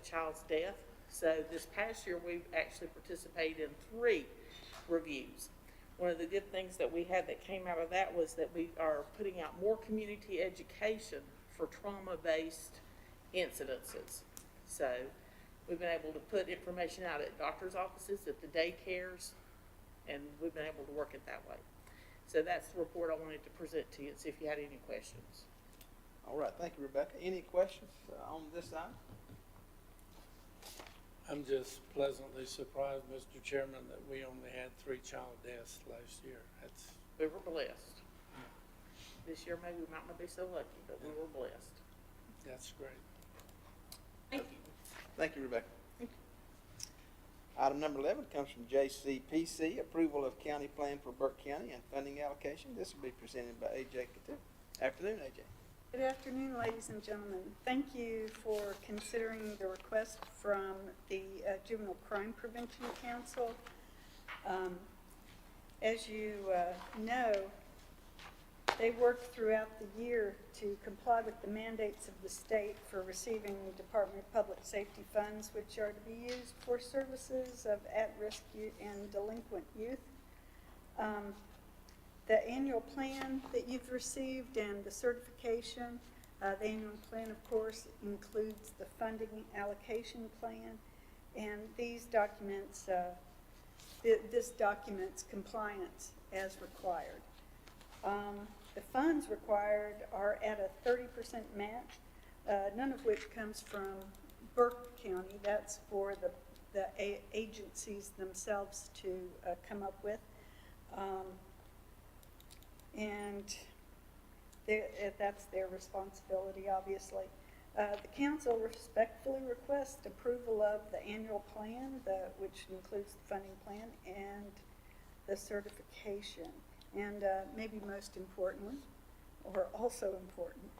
child's death. So this past year, we've actually participated in 3 reviews. One of the good things that we had that came out of that was that we are putting out more community education for trauma-based incidences. So we've been able to put information out at doctor's offices, at the daycares, and we've been able to work it that way. So that's the report I wanted to present to you and see if you had any questions. All right, thank you, Rebecca. Any questions on this item? I'm just pleasantly surprised, Mr. Chairman, that we only had 3 child deaths last year. That's, We were blessed. This year maybe we might not be so lucky, but we were blessed. that's great. Thank you. Thank you, Rebecca. Item number 11 comes from JCPC, approval of county plan for Burke County and funding allocation. This will be presented by A.J. Katu. Afternoon, A.J. Good afternoon, ladies and gentlemen. Thank you for considering the request from the Juvenile Crime Prevention Council. As you know, they worked throughout the year to comply with the mandates of the state for receiving Department of Public Safety funds, which are to be used for services of at-risk youth and delinquent youth. The annual plan that you've received and the certification, the annual plan, of course, includes the funding allocation plan, and these documents, this documents compliance as required. The funds required are at a 30% match, none of which comes from Burke County. That's for the agencies themselves to come up with. And that's their responsibility, obviously. The council respectfully requests approval of the annual plan, which includes the funding plan and the certification. And maybe most importantly, or also important,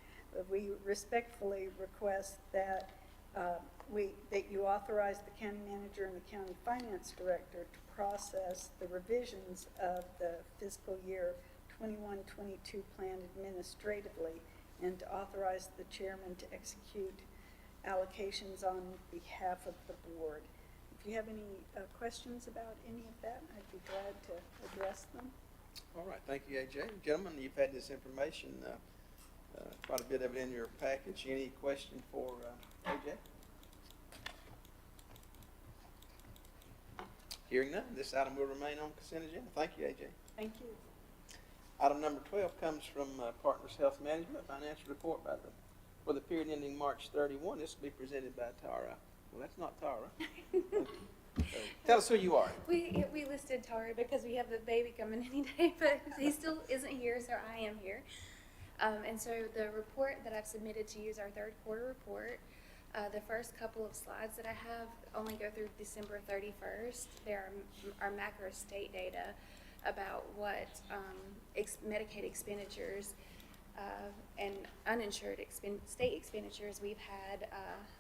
we respectfully request that that you authorize the county manager and the county finance director to process the revisions of the fiscal year 21-22 plan administratively, and to authorize the chairman to execute allocations on behalf of the board. If you have any questions about any of that, I'd be glad to address them. All right, thank you, A.J. Gentlemen, you've had this information, quite a bit of it in your package. Any question for A.J.? Hearing none, this item will remain on consent agenda. Thank you, A.J. Thank you. Item number 12 comes from Partners Health Management, financial report for the period ending March 31. This will be presented by Tara. Well, that's not Tara. Tell us who you are. We listed Tara because we have the baby coming any day, but he still isn't here, so I am here. And so the report that I've submitted to you is our third quarter report. The first couple of slides that I have only go through December 31st. There are macro state data about what Medicaid expenditures and uninsured state expenditures we've had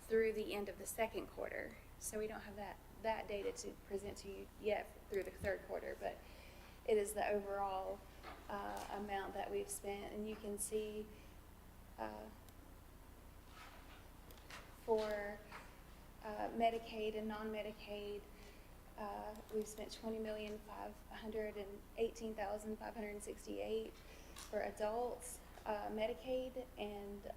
through the end of the second quarter. So we don't have that data to present to you yet through the third quarter, but it is the overall amount that we've spent, and you can see for Medicaid and non-Medicaid, we've spent $20,518,568 for adults, Medicaid, and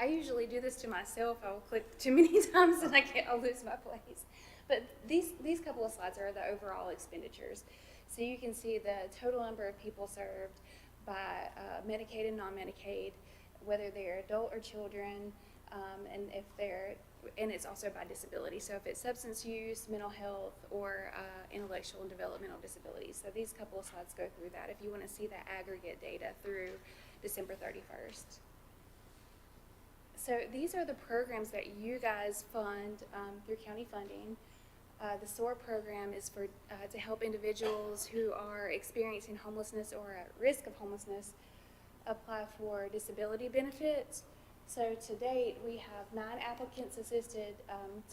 I usually do this to myself. I'll click too many times and I'll lose my place. But these couple of slides are the overall expenditures. So you can see the total number of people served by Medicaid and non-Medicaid, whether they're adult or children, and it's also by disability. So if it's substance use, mental health, or intellectual and developmental disabilities. So these couple of slides go through that if you want to see the aggregate data through December 31st. So these are the programs that you guys fund through county funding. The SOAR program is for to help individuals who are experiencing homelessness or at risk of homelessness apply for disability benefits. So to date, we have 9 applicants assisted.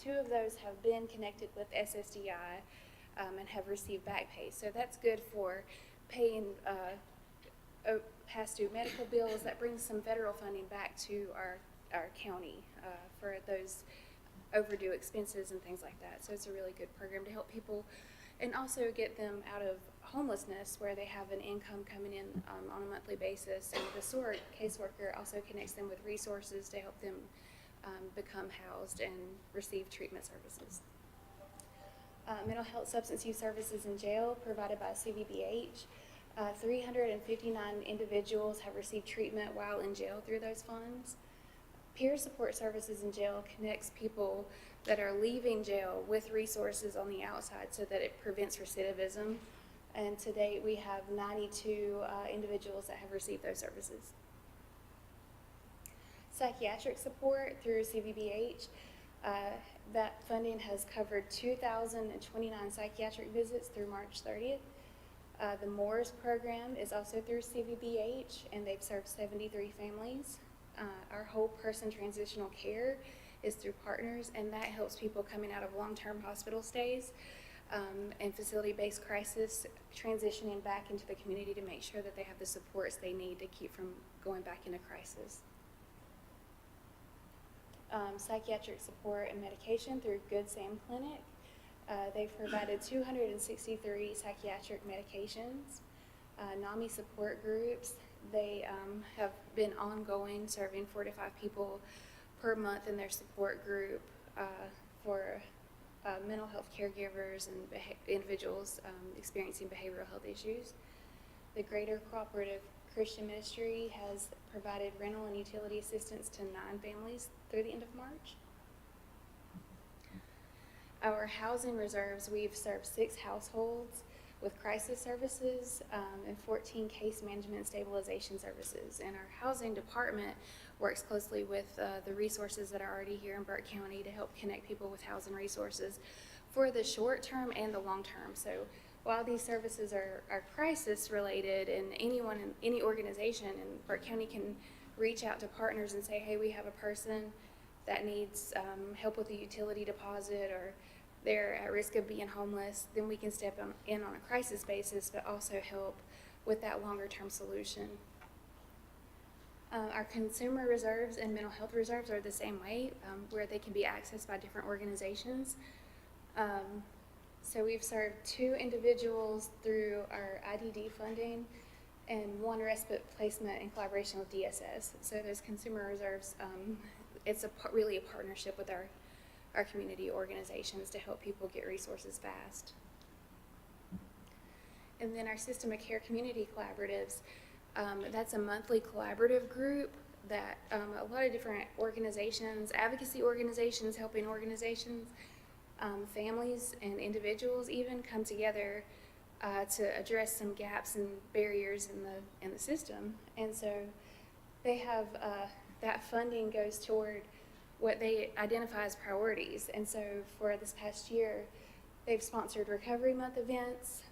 2 of those have been connected with SSDI and have received back pay. So that's good for paying past due medical bills. That brings some federal funding back to our county for those overdue expenses and things like that. So it's a really good program to help people and also get them out of homelessness where they have an income coming in on a monthly basis. And the SOAR caseworker also connects them with resources to help them become housed and receive treatment services. Mental health substance use services in jail provided by CVBH. 359 individuals have received treatment while in jail through those funds. Peer support services in jail connects people that are leaving jail with resources on the outside so that it prevents recidivism. And to date, we have 92 individuals that have received those services. Psychiatric support through CVBH. That funding has covered 2,029 psychiatric visits through March 30th. The MOORS program is also through CVBH, and they've served 73 families. Our whole person transitional care is through partners, and that helps people coming out of long-term hospital stays and facility-based crisis transitioning back into the community to make sure that they have the supports they need to keep from going back into crisis. Psychiatric support and medication through Good Sam Clinic. They've provided 263 psychiatric medications. NAMI support groups, they have been ongoing, serving 4 to 5 people per month in their support group for mental health caregivers and individuals experiencing behavioral health issues. The Greater Cooperative Christian Ministry has provided rental and utility assistance to 9 families through the end of March. Our housing reserves, we've served 6 households with crisis services and 14 case management and stabilization services. And our housing department works closely with the resources that are already here in Burke County to help connect people with housing resources for the short term and the long term. So while these services are crisis related, and anyone in any organization in Burke County can reach out to partners and say, hey, we have a person that needs help with a utility deposit, or they're at risk of being homeless, then we can step in on a crisis basis, but also help with that longer term solution. Our consumer reserves and mental health reserves are the same way, where they can be accessed by different organizations. So we've served 2 individuals through our IDD funding and 1 respite placement in collaboration with DSS. So those consumer reserves, it's really a partnership with our community organizations to help people get resources fast. And then our System of Care Community Collaboratives, that's a monthly collaborative group that a lot of different organizations, advocacy organizations, helping organizations, families and individuals even come together to address some gaps and barriers in the system. And so they have, that funding goes toward what they identify as priorities. And so for this past year, they've sponsored Recovery Month events,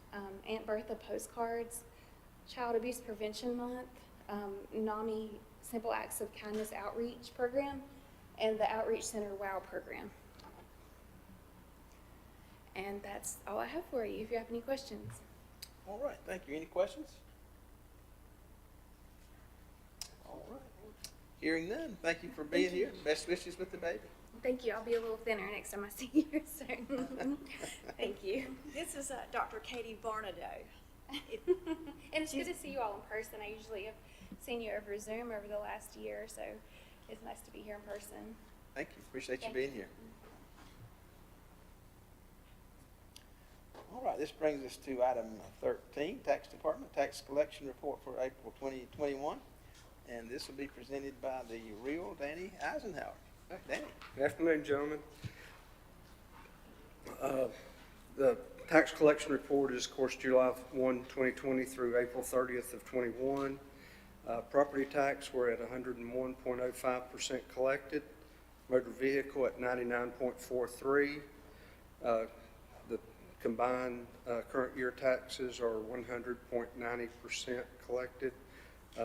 Aunt Bertha postcards, Child Abuse Prevention Month, NAMI Simple Acts of Kindness Outreach Program, and the Outreach Center WOW program. And that's all I have for you, if you have any questions. All right, thank you. Any questions? All right. Hearing none, thank you for being here. Best wishes with the baby. Thank you. I'll be a little thinner next time I see you, so thank you. This is Dr. Katie Barnadoe. And it's good to see you all in person. I usually have seen you over Zoom over the last year, so it's nice to be here in person. Thank you. Appreciate you Thank being you. here. All right, this brings us to item 13, Tax Department Tax Collection Report for April 2021. And this will be presented by the real Danny Eisenhower. Danny. Good afternoon, gentlemen. The tax collection report is, of course, July 1, 2020 through April 30th of 21. Property tax, we're at 101.05% collected. Motor vehicle at 99.43. The combined current year taxes are 100.90% collected.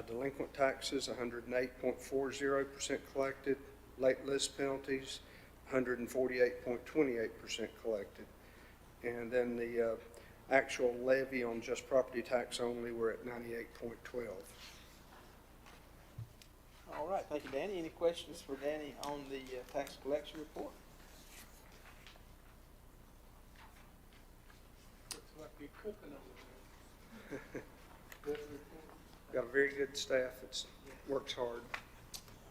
Delinquent taxes, 108.40% collected. Late list penalties, 148.28% collected. And then the actual levy on just property tax only, we're at 98.12. All right, thank you, Danny. Any questions for Danny on the tax collection report? You're cooking over there. Good report. Got a very good staff that works hard.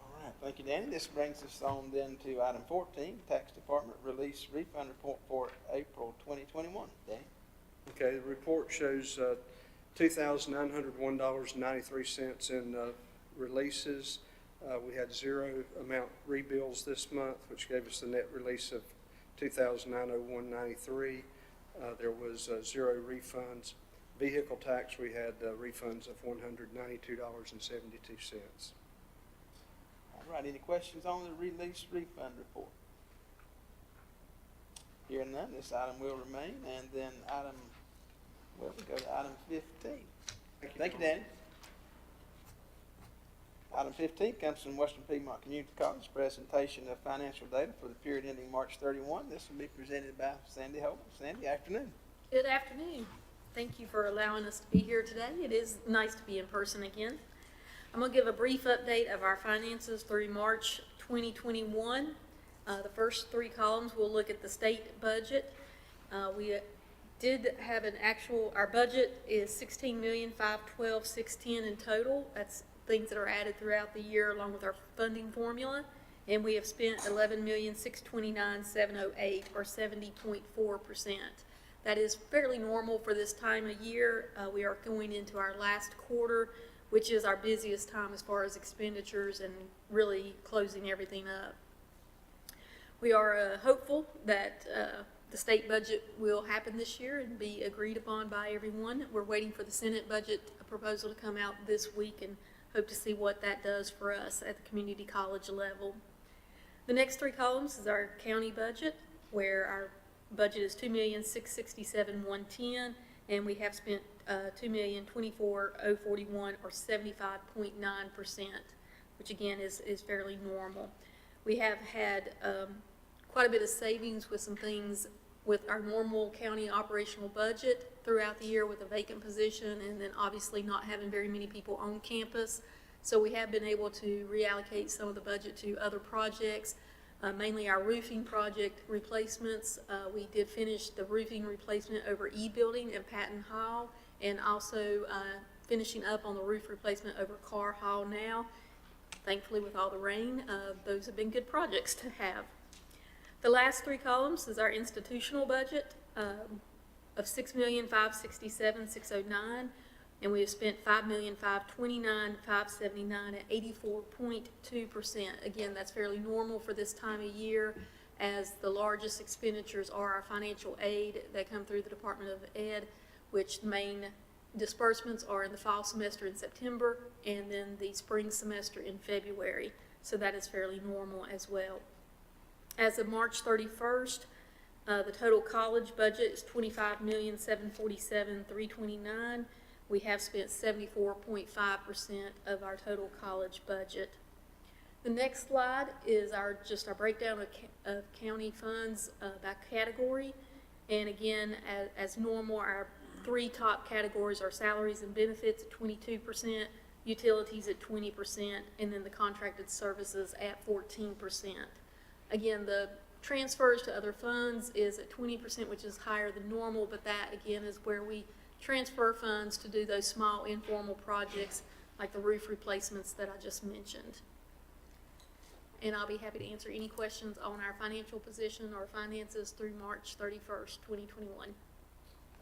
All right, thank you, Danny. This brings us on then to item 14, Tax Department Release Refund Report for April 2021. Danny? Okay, the report shows $2,901.93 in releases. We had zero amount rebills this month, which gave us a net release of $2,901.93. There was zero refunds. Vehicle tax, we had refunds of $192.72. All right, any questions on the release refund report? Hearing none, this item will remain, and then we go to item 15. Thank you, Danny. Item 15 comes from Western Piedmont Community College, presentation of financial data for the period ending March 31. This will be presented by Sandy Holden. Sandy, afternoon. Good afternoon. Thank you for allowing us to be here today. It is nice to be in person again. I'm going to give a brief update of our finances through March 2021. The first three columns will look at the state budget. We did have our budget is $16,512,610 in total. That's things that are added throughout the year along with our funding formula. And we have spent $11,629,708 or 70.4%. That is fairly normal for this time of year. We are going into our last quarter, which is our busiest time as far as expenditures and really closing everything up. We are hopeful that the state budget will happen this year and be agreed upon by everyone. We're waiting for the Senate budget proposal to come out this week and hope to see what that does for us at the community college level. The next three columns is our county budget, where our budget is $2,667,110, and we have spent $2,024,041 or 75.9%, which again is fairly normal. We have had quite a bit of savings with some things with our normal county operational budget throughout the year with a vacant position and then obviously not having very many people on campus. So we have been able to reallocate some of the budget to other projects, mainly our roofing project replacements. We did finish the roofing replacement over E-Building and Patton Hall, and also finishing up on the roof replacement over Carr Hall now. Thankfully, with all the rain, those have been good projects to have. The last three columns is our institutional budget of $6,567,609, and we have spent $5,529,579 at 84.2%. Again, that's fairly normal for this time of year, as the largest expenditures are our financial aid that come through the Department of Ed, which the main disbursements are in the fall semester in September and then the spring semester in February. So that is fairly normal as well. As of March 31st, the total college budget is $25,747,329. We have spent 74.5% of our total college budget. The next slide is our breakdown of county funds by category. And again, as normal, our three top categories are salaries and benefits at 22%, utilities at 20%, and then the contracted services at 14%. Again, the transfers to other funds is at 20%, which is higher than normal, but that again is where we transfer funds to do those small informal projects like the roof replacements that I just mentioned. And I'll be happy to answer any questions on our financial position or finances through March 31st, 2021.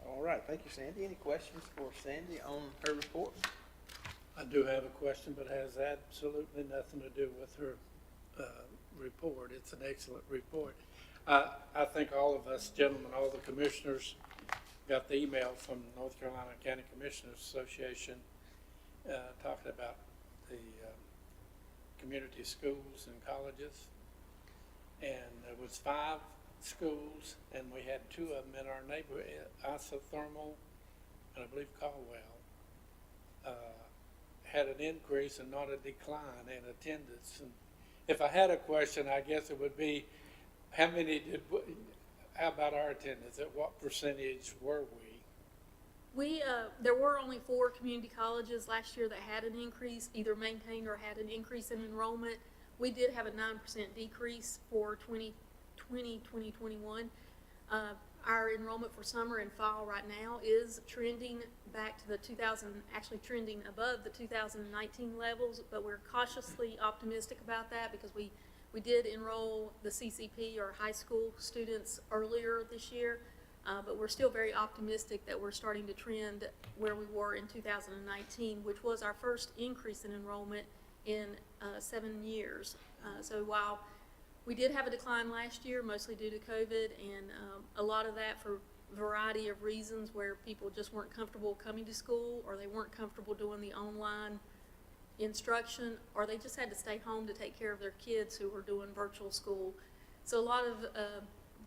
All right, thank you, Sandy. Any questions for Sandy on her report? I do have a question, but it has absolutely nothing to do with her report. It's an excellent report. I think all of us gentlemen, all the commissioners, got the email from North Carolina County Commissioners Association talking about the community schools and colleges. And there was 5 schools, and we had 2 of them in our neighborhood, Isothermal and I believe Caldwell, had an increase and not a decline in attendance. And if I had a question, I guess it would be, how about our attendance? At what percentage were we? There were only 4 community colleges last year that had an increase, either maintained or had an increase in enrollment. We did have a 9% decrease for 2020-2021. Our enrollment for summer and fall right now is trending back to the actually trending above the 2019 levels, but we're cautiously optimistic about that because we did enroll the CCP or high school students earlier this year, but we're still very optimistic that we're starting to trend where we were in 2019, which was our first increase in enrollment in 7 years. So while we did have a decline last year, mostly due to COVID, and a lot of that for a variety of reasons where people just weren't comfortable coming to school, or they weren't comfortable doing the online instruction, or they just had to stay home to take care of their kids who were doing virtual school. So a lot of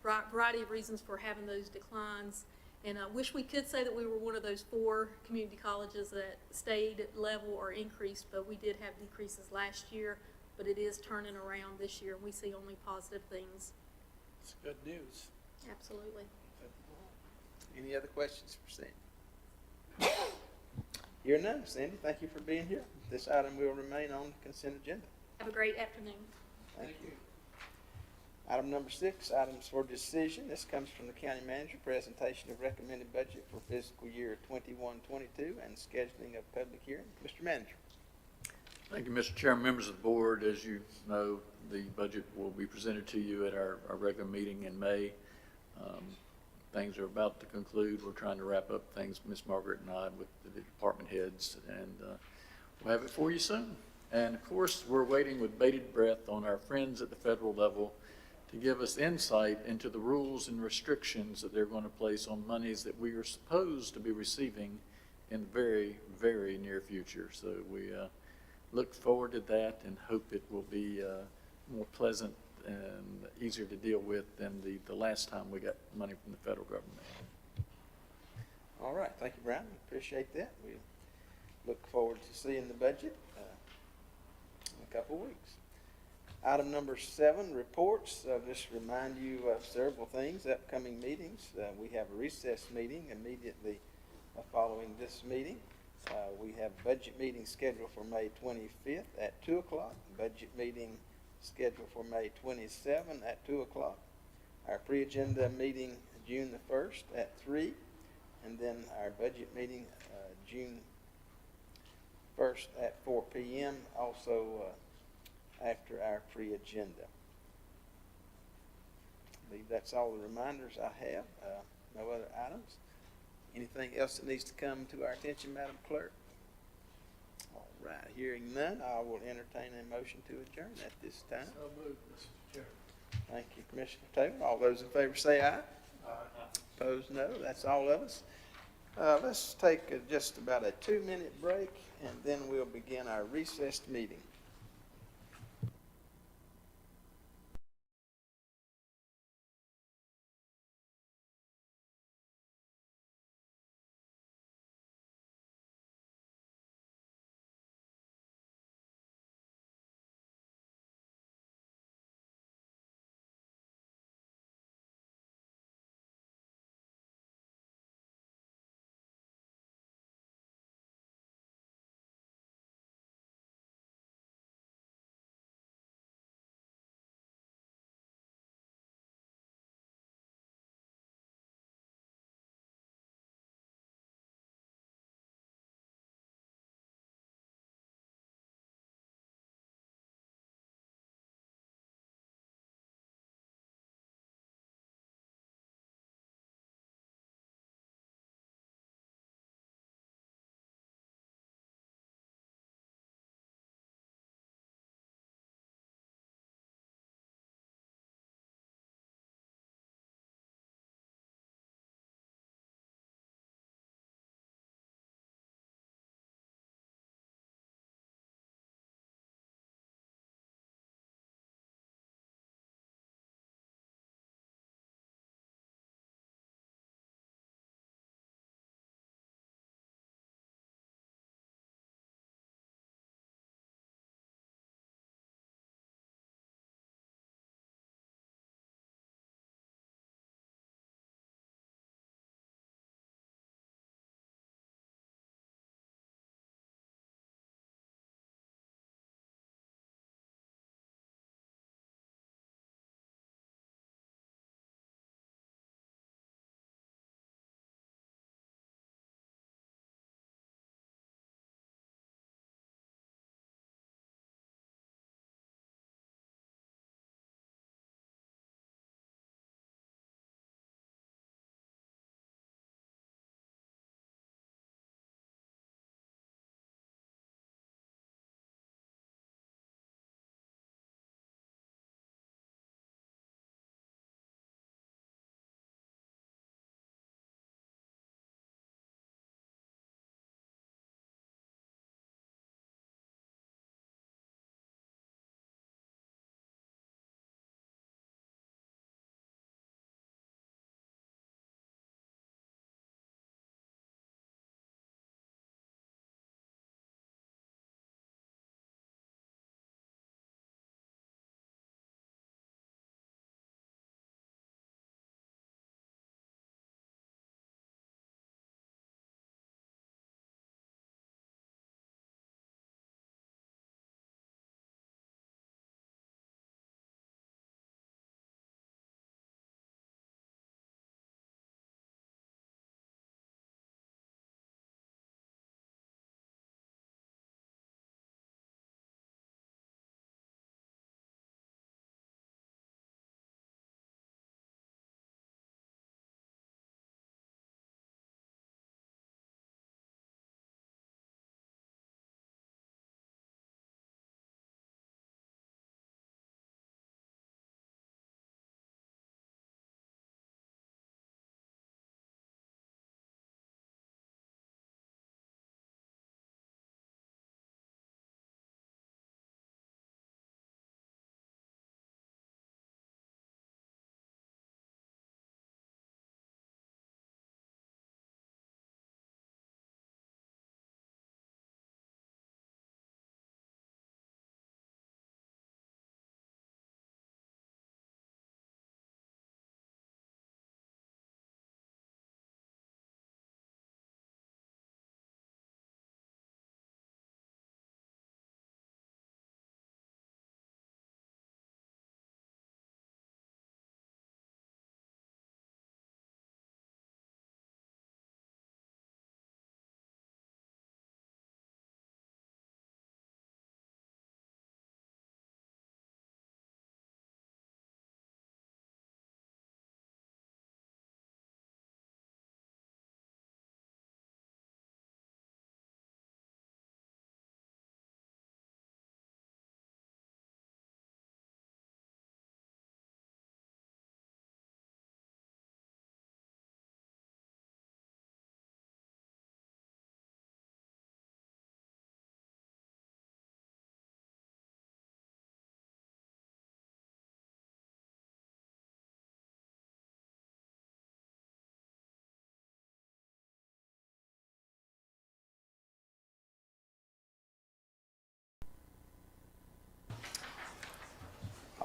variety of reasons for having those declines. And I wish we could say that we were one of those 4 community colleges that stayed level or increased, but we did have decreases last year. But it is turning around this year, and we see only positive things. It's good news. Absolutely. Any other questions for Sandy? Hearing none, Sandy, thank you for being here. This item will remain on the consent agenda. Have a great afternoon. Thank you. Item number 6, items for decision. This comes from the county manager, presentation of recommended budget for fiscal year 21-22 and scheduling of public hearing. Mr. Manager. Thank you, Mr. Chairman, members of the board. As you know, the budget will be presented to you at our regular meeting in May. Things are about to conclude. We're trying to wrap up things, Ms. Margaret and I, with the department heads, and we'll have it for you soon. And of course, we're waiting with bated breath on our friends at the federal level to give us insight into the rules and restrictions that they're going to place on monies that we are supposed to be receiving in the very, very near future. So we look forward to that and hope it will be more pleasant and easier to deal with than the last time we got money from the federal government. All right, thank you, Brian. Appreciate that. We look forward to seeing the budget in a couple of weeks. Item number 7, reports. Just remind you of several things, upcoming meetings. We have a recess meeting immediately following this meeting. We have a budget meeting scheduled for May 25th at 2 o'clock. Budget meeting scheduled for May 27th at 2 o'clock. Our pre-agenda meeting June the 1st at 3. And then our budget meeting June 1st at 4 p.m. also after our pre-agenda. I believe that's all the reminders I have. No other items. Anything else that needs to come to our attention, Madam Clerk? All right, hearing none, I will entertain a motion to adjourn at this time. So moved, Mr. Chairman. Thank you, Commissioner Taylor. All those in favor say aye. Aye. Opposed, no. That's all of us. Let's take just about a 2-minute break, and then we'll begin our recessed meeting.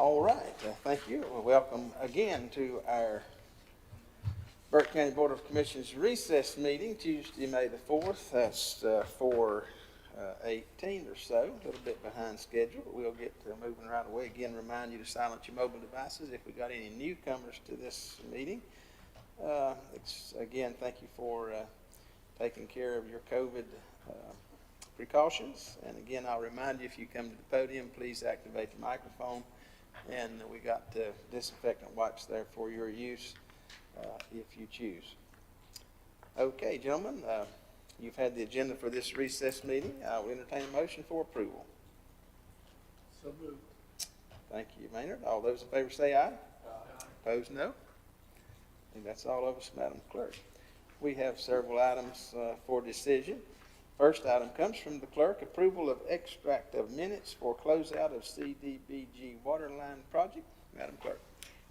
All right, thank you. Well, welcome again to our Burke County Board of Commissioners recess meeting, Tuesday, May the 4th. That's 4:18 or so, a little bit behind schedule, but we'll get moving right away. Again, remind you to silence your mobile devices if we got any newcomers to this meeting. Again, thank you for taking care of your COVID precautions. And again, I'll remind you, if you come to the podium, please activate the microphone. And we got disinfectant wipes there for your use if you choose. Okay, gentlemen, you've had the agenda for this recess meeting. I will entertain a motion for approval. So moved. Thank you, Maynard. All those in favor say aye. Aye. Opposed, no. I think that's all of us, Madam Clerk. We have several items for decision. First item comes from the clerk, approval of extract of minutes for closeout of CDBG waterline project. Madam Clerk.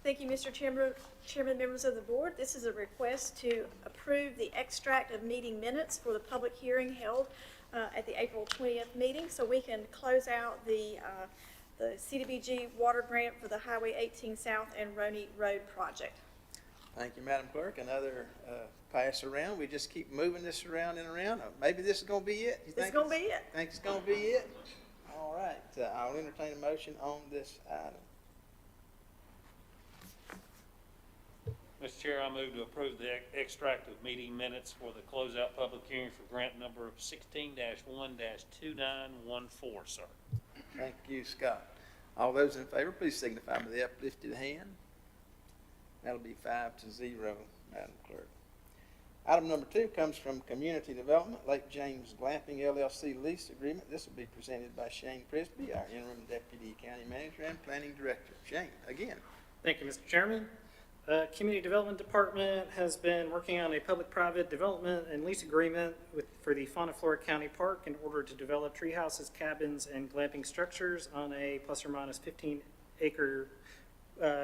Thank you, Mr. Chairman, members of the board. This is a request to approve the extract of meeting minutes for the public hearing held at the April 20th meeting, so we can close out the CDBG water grant for the Highway 18 South and Roney Road project. Thank you, Madam Clerk. Another pass around. We just keep moving this around and around. Maybe this is going to be it. You This is going to be it. think it's going to be it? All right. I'll entertain a motion on this item. Mr. Chair, I move to approve the extract of meeting minutes for the closeout public hearing for grant number 16-1-2914, sir. Thank you, Scott. All those in favor, please signify by the uplifted hand. That'll be 5-0, Madam Clerk. Item number 2 comes from Community Development, Lake James Glamping LLC lease agreement. This will be presented by Shane Prisby, our interim deputy county manager and planning director. Shane, again. Thank you, Mr. Chairman. Community Development Department has been working on a public-private development and lease agreement for the Fauna Flora County Park in order to develop tree houses, cabins, and glamping structures on a plus or minus 15-acre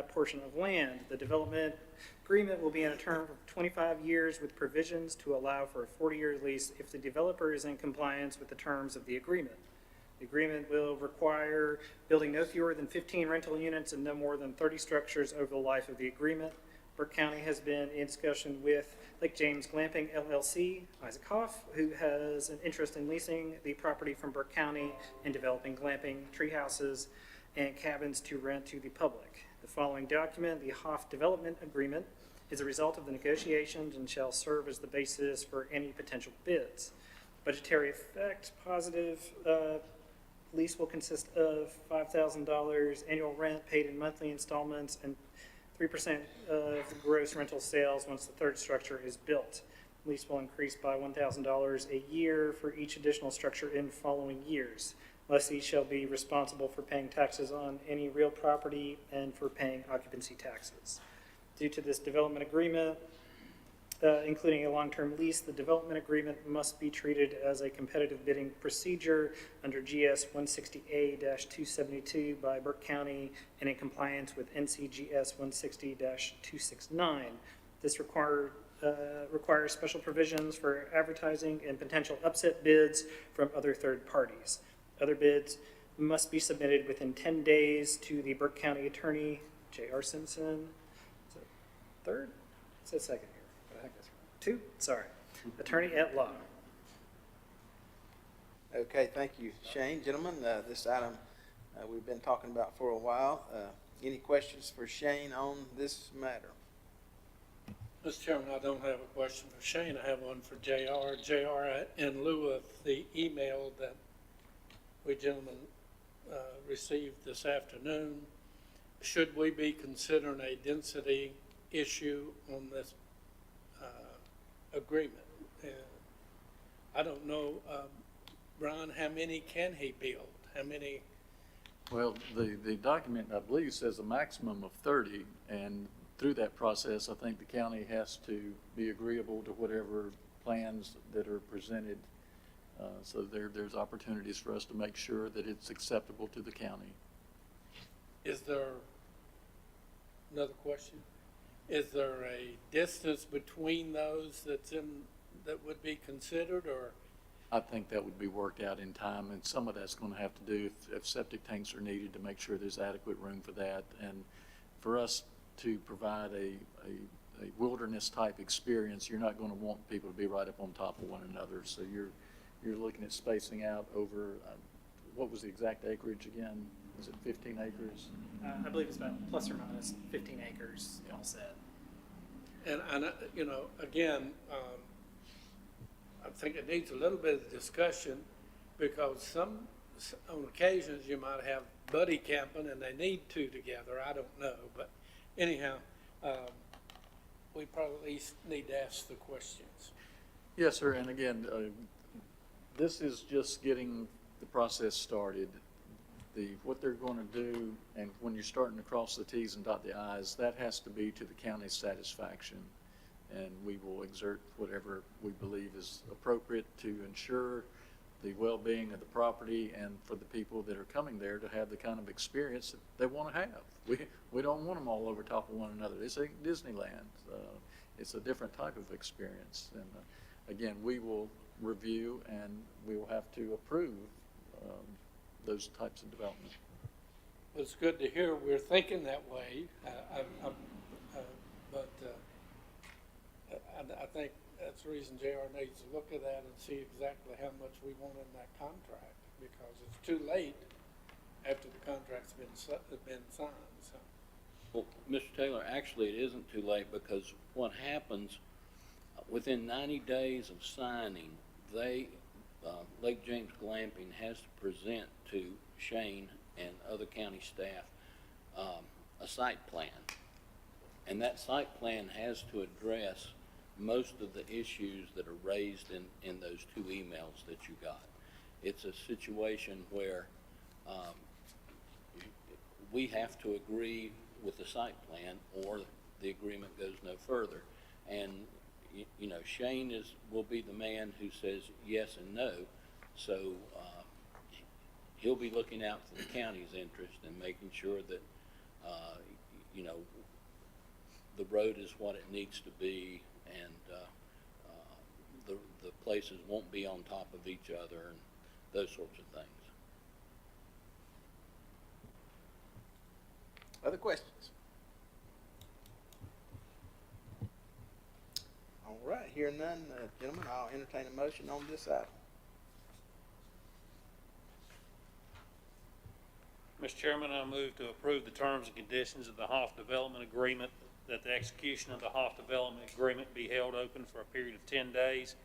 portion of land. The development agreement will be in a term of 25 years with provisions to allow for a 40-year lease if the developer is in compliance with the terms of the agreement. The agreement will require building no fewer than 15 rental units and no more than 30 structures over the life of the agreement. Burke County has been in discussion with Lake James Glamping LLC, Isaac Hoff, who has an interest in leasing the property from Burke County and developing glamping, tree houses, and cabins to rent to the public. The following document, the Hoff Development Agreement, is a result of the negotiations and shall serve as the basis for any potential bids. Budgetary effect, positive. Lease will consist of $5,000 annual rent paid in monthly installments and 3% of gross rental sales once the third structure is built. Lease will increase by $1,000 a year for each additional structure in following years. Lessee shall be responsible for paying taxes on any real property and for paying occupancy taxes. Due to this development agreement, including a long-term lease, the development agreement must be treated as a competitive bidding procedure under GS 160A-272 by Burke County and in compliance with NCGS 160-269. This requires special provisions for advertising and potential upset bids from other third parties. Other bids must be submitted within 10 days to the Burke County Attorney, J.R. Simpson. Is it third? It says second here. I think that's right. 2? Sorry. Attorney at law. Okay, thank you, Shane. Gentlemen, this item we've been talking about for a while. Any questions for Shane on this matter? Mr. Chairman, I don't have a question for Shane. I have one for JR. JR, in lieu of the email that we gentlemen received this afternoon, should we be considering a density issue on this agreement? I don't know, Brian, how many can he build? How many? Well, the document, I believe, says a maximum of 30, and through that process, I think the county has to be agreeable to whatever plans that are presented. So there's opportunities for us to make sure that it's acceptable to the county. Is there, another question, is there a distance between those that would be considered, or I think that would be worked out in time, and some of that's going to have to do if septic tanks are needed to make sure there's adequate room for that. And for us to provide a wilderness-type experience, you're not going to want people to be right up on top of one another. So you're looking at spacing out over, what was the exact acreage again? Was it 15 acres? I believe it's about plus or minus 15 acres all set. And, you know, again, I think it needs a little bit of discussion because on occasions you might have buddy camping and they need two together. I don't know, but anyhow, we probably at least need to ask the questions. Yes, sir. And again, this is just getting the process started. What they're going to do, and when you're starting to cross the T's and dot the I's, that has to be to the county's satisfaction. And we will exert whatever we believe is appropriate to ensure the well-being of the property and for the people that are coming there to have the kind of experience that they want to have. We don't want them all over top of one another. It's like Disneyland. It's a different type of experience. And again, we will review and we will have to approve those types of development. It's good to hear we're thinking that way, but I think that's the reason JR needs to look at that and see exactly how much we want in that contract, because it's too late after the contract's been signed, so. Well, Mr. Taylor, actually, it isn't too late because what happens, within 90 days of signing, Lake James Glamping has to present to Shane and other county staff a site plan. And that site plan has to address most of the issues that are raised in those two emails that you got. It's a situation where we have to agree with the site plan or the agreement goes no further. And you know, Shane will be the man who says yes and no. So he'll be looking out for the county's interest and making sure that, you know, the road is what it needs to be and the places won't be on top of each other and those sorts of things. Other questions? All right, hearing none, gentlemen, I'll entertain a motion on this item. Mr. Chairman, I move to approve the terms and conditions of the Hoff Development Agreement, that the execution of the Hoff Development Agreement be held open for a period of 10 days,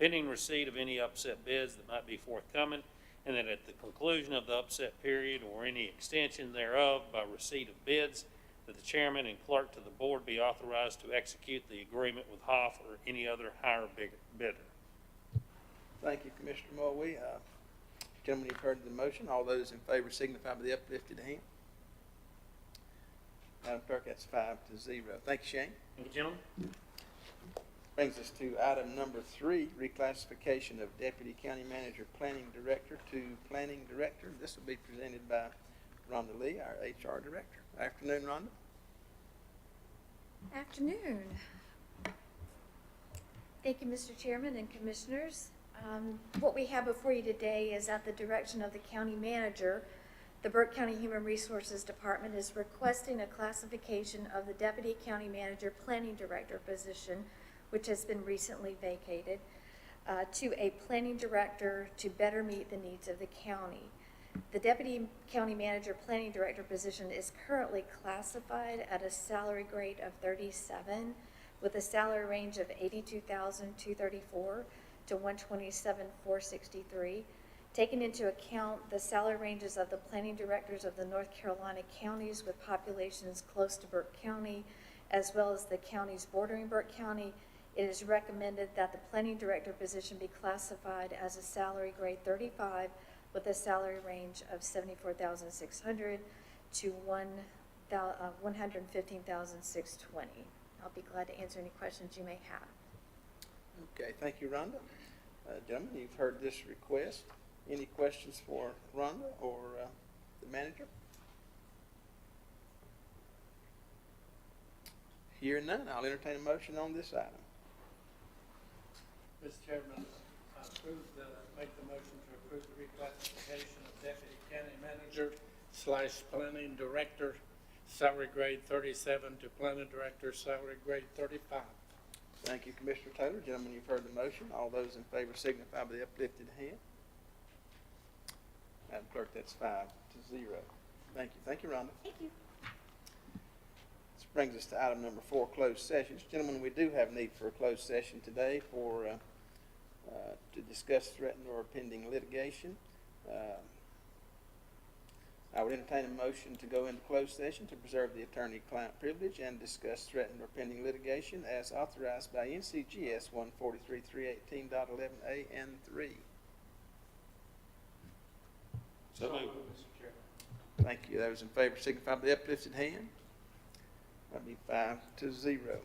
pending receipt of any upset bids that might be forthcoming, and that at the conclusion of the upset period or any extension thereof by receipt of bids, that the chairman and clerk to the board be authorized to execute the agreement with Hoff or any other higher bidder. Thank you, Commissioner Mulvey. Gentlemen, you've heard the motion. All those in favor signify by the uplifted hand. Madam Clerk, that's 5-0. Thank you, Shane. Thank you, gentlemen. Brings us to item number 3, reclassification of Deputy County Manager Planning Director to Planning Director. This will be presented by Rhonda Lee, our HR Director. Afternoon, Rhonda. Afternoon. Thank you, Mr. Chairman and Commissioners. What we have before you today is at the direction of the County Manager. The Burke County Human Resources Department is requesting a classification of the Deputy County Manager Planning Director position, which has been recently vacated, to a Planning Director to better meet the needs of the county. The Deputy County Manager Planning Director position is currently classified at a salary grade of 37 with a salary range of $82,234 to $127,463. Taking into account the salary ranges of the planning directors of the North Carolina counties with populations close to Burke County, as well as the counties bordering Burke County, it is recommended that the planning director position be classified as a salary grade 35 with a salary range of $74,600 to $115,620. I'll be glad to answer any questions you may have. Okay, thank you, Rhonda. Gentlemen, you've heard this request. Any questions for Rhonda or the manager? Hearing none, I'll entertain a motion on this item. Mr. Chairman, make the motion to approve the reclassification of deputy county manager / planning director, salary grade 37 to planning director, salary grade 35. Thank you, Commissioner Taylor. Gentlemen, you've heard the motion. All those in favor signify by the uplifted hand. Madam Clerk, that's 5-0. Thank you. Thank you, Rhonda. Thank you. This brings us to item number 4, closed sessions. Gentlemen, we do have need for a closed session today to discuss threatened or pending litigation. I would entertain a motion to go into closed session to preserve the attorney-client privilege and discuss threatened or pending litigation as authorized by NCGS 143-318.11A and 3. So moved. Thank you. Those in favor signify by the uplifted hand. That'd be 5-0.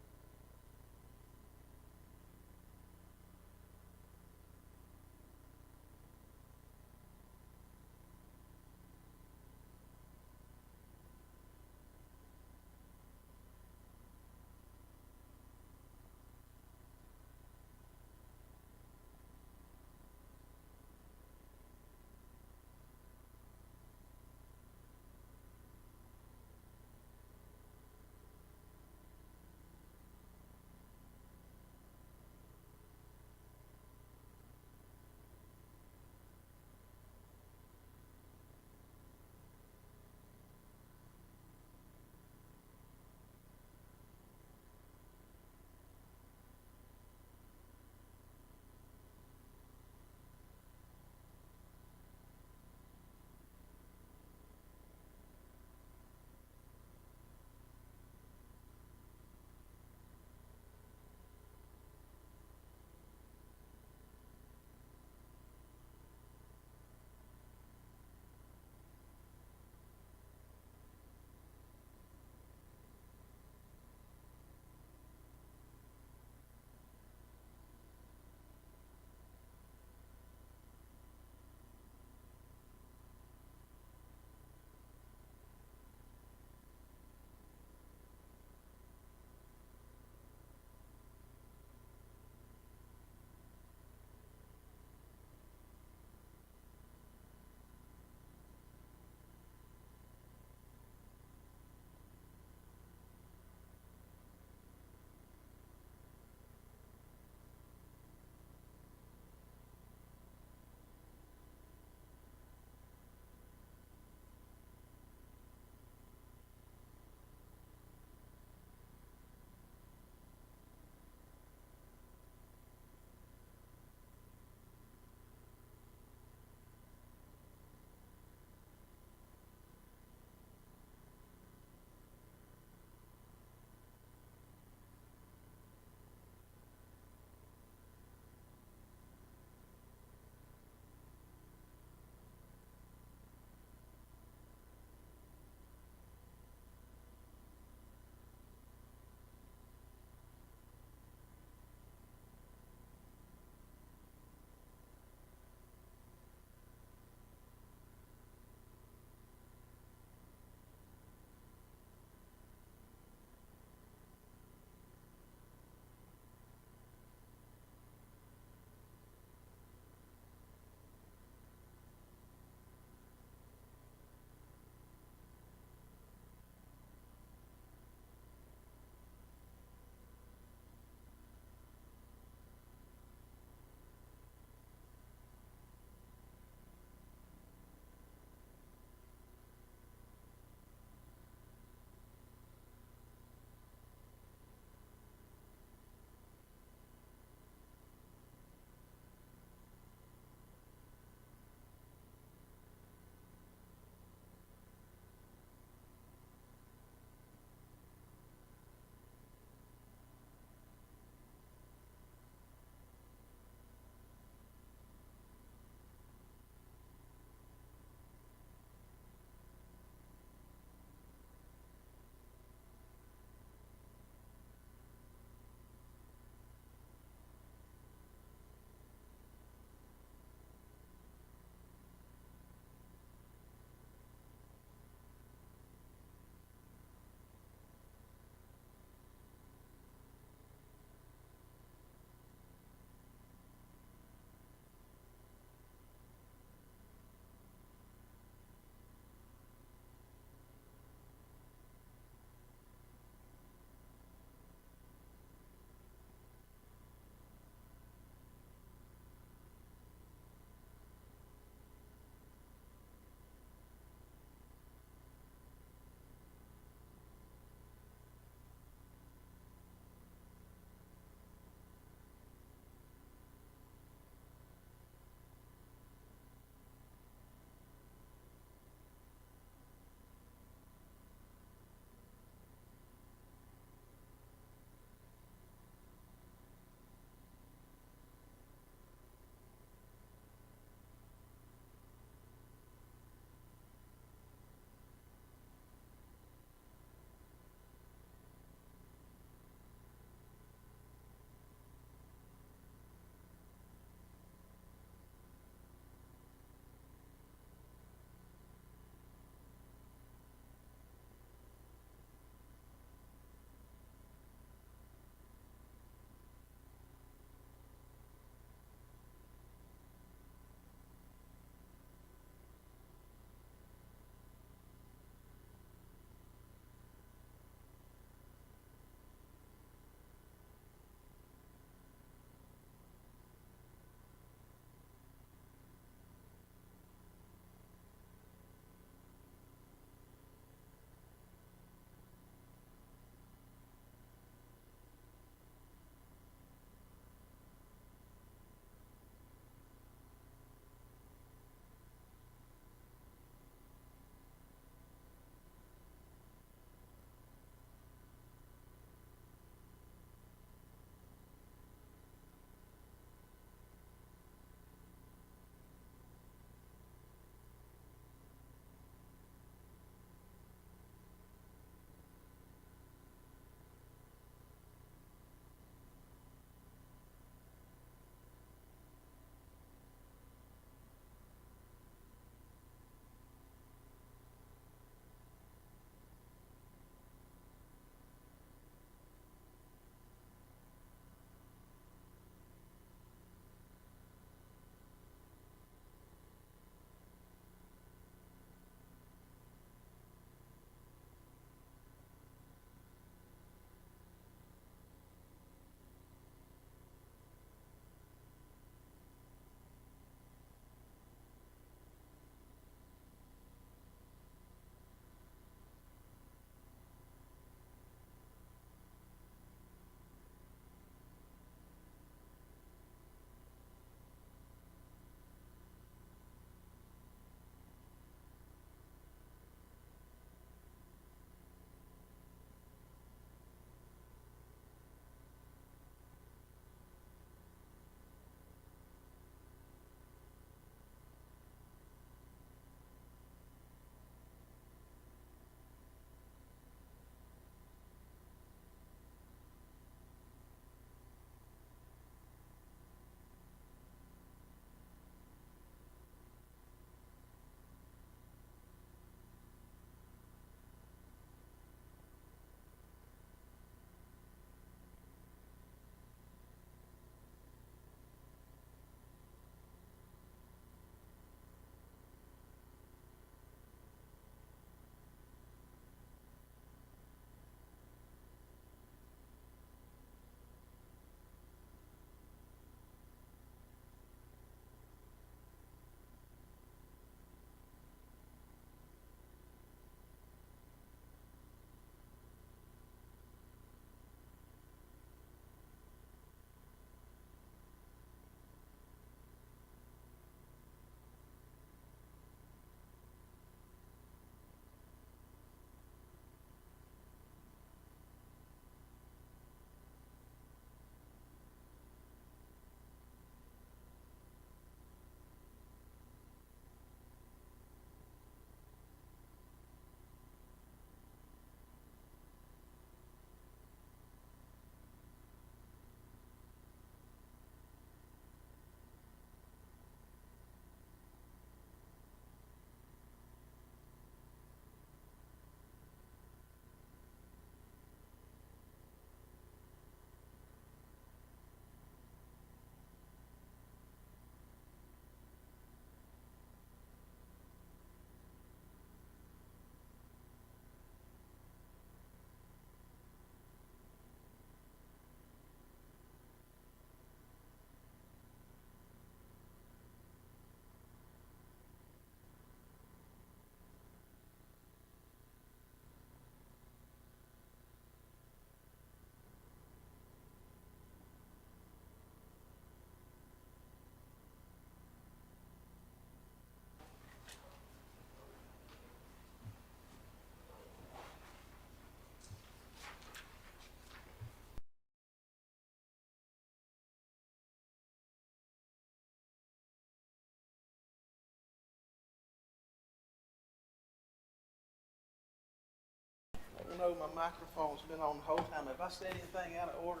know my microphone's been on the whole time. Have I said anything out of order,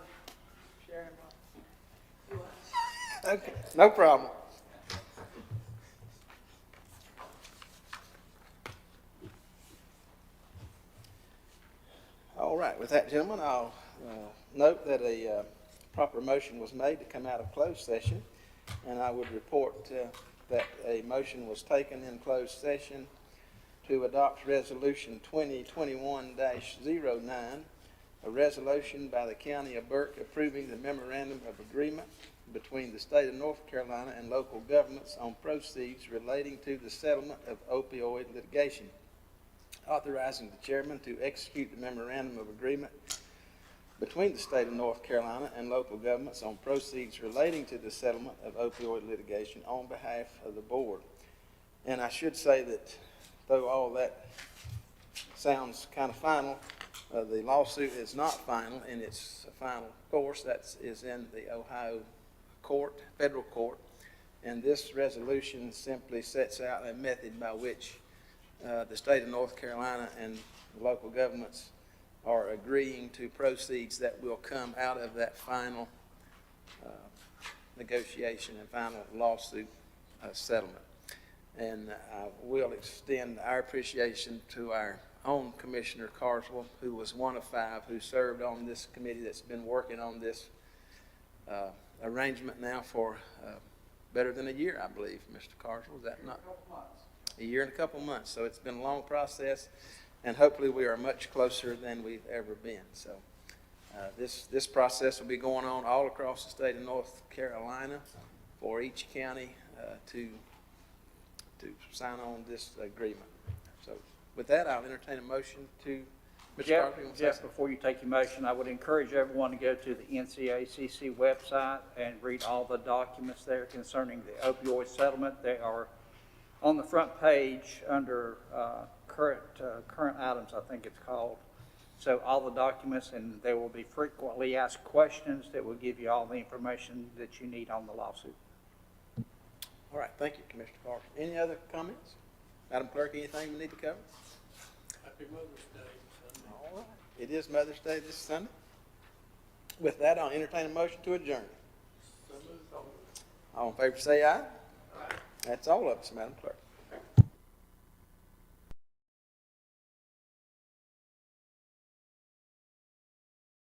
Sharon? Okay, no problem. All right, with that, gentlemen, I'll note that a proper motion was made to come out of closed session, and I would report that a motion was taken in closed session to adopt Resolution 2021-09, a resolution by the County of Burke approving the memorandum of agreement between the state of North Carolina and local governments on proceeds relating to the settlement of opioid litigation, authorizing the chairman to execute the memorandum of agreement between the state of North Carolina and local governments on proceeds relating to the settlement of opioid litigation on behalf of the board. And I should say that though all that sounds kind of final, the lawsuit is not final in its final course. That is in the Ohio court, federal court. And this resolution simply sets out a method by which the state of North Carolina and local governments are agreeing to proceeds that will come out of that final negotiation and final lawsuit settlement. And I will extend our appreciation to our own Commissioner Carswell, who was one of 5 who served on this committee that's been working on this arrangement now for better than a year, I believe, Mr. Carswell. Is that not? A year and a couple months. So it's been a long process, and hopefully we are much closer than we've ever been. So this process will be going on all across the state of North Carolina for each county to sign on this agreement. So with that, I'll entertain a motion to Mr. Jeff, Carpenter. Jeff, before you take your motion, I would encourage everyone to go to the NCACC website and read all the documents there concerning the opioid settlement. They are on the front page under current items, I think it's called. So all the documents, and there will be frequently asked questions that will give you all the information that you need on the lawsuit. All right, thank you, Commissioner Carter. Any other comments? Madam Clerk, anything we need to cover? Happy Mother's Day Sunday. All right. It is Mother's Day this Sunday. With that, I'll entertain a motion to adjourn. So moved on. All in favor say aye. Aye. That's all of us, Madam Clerk.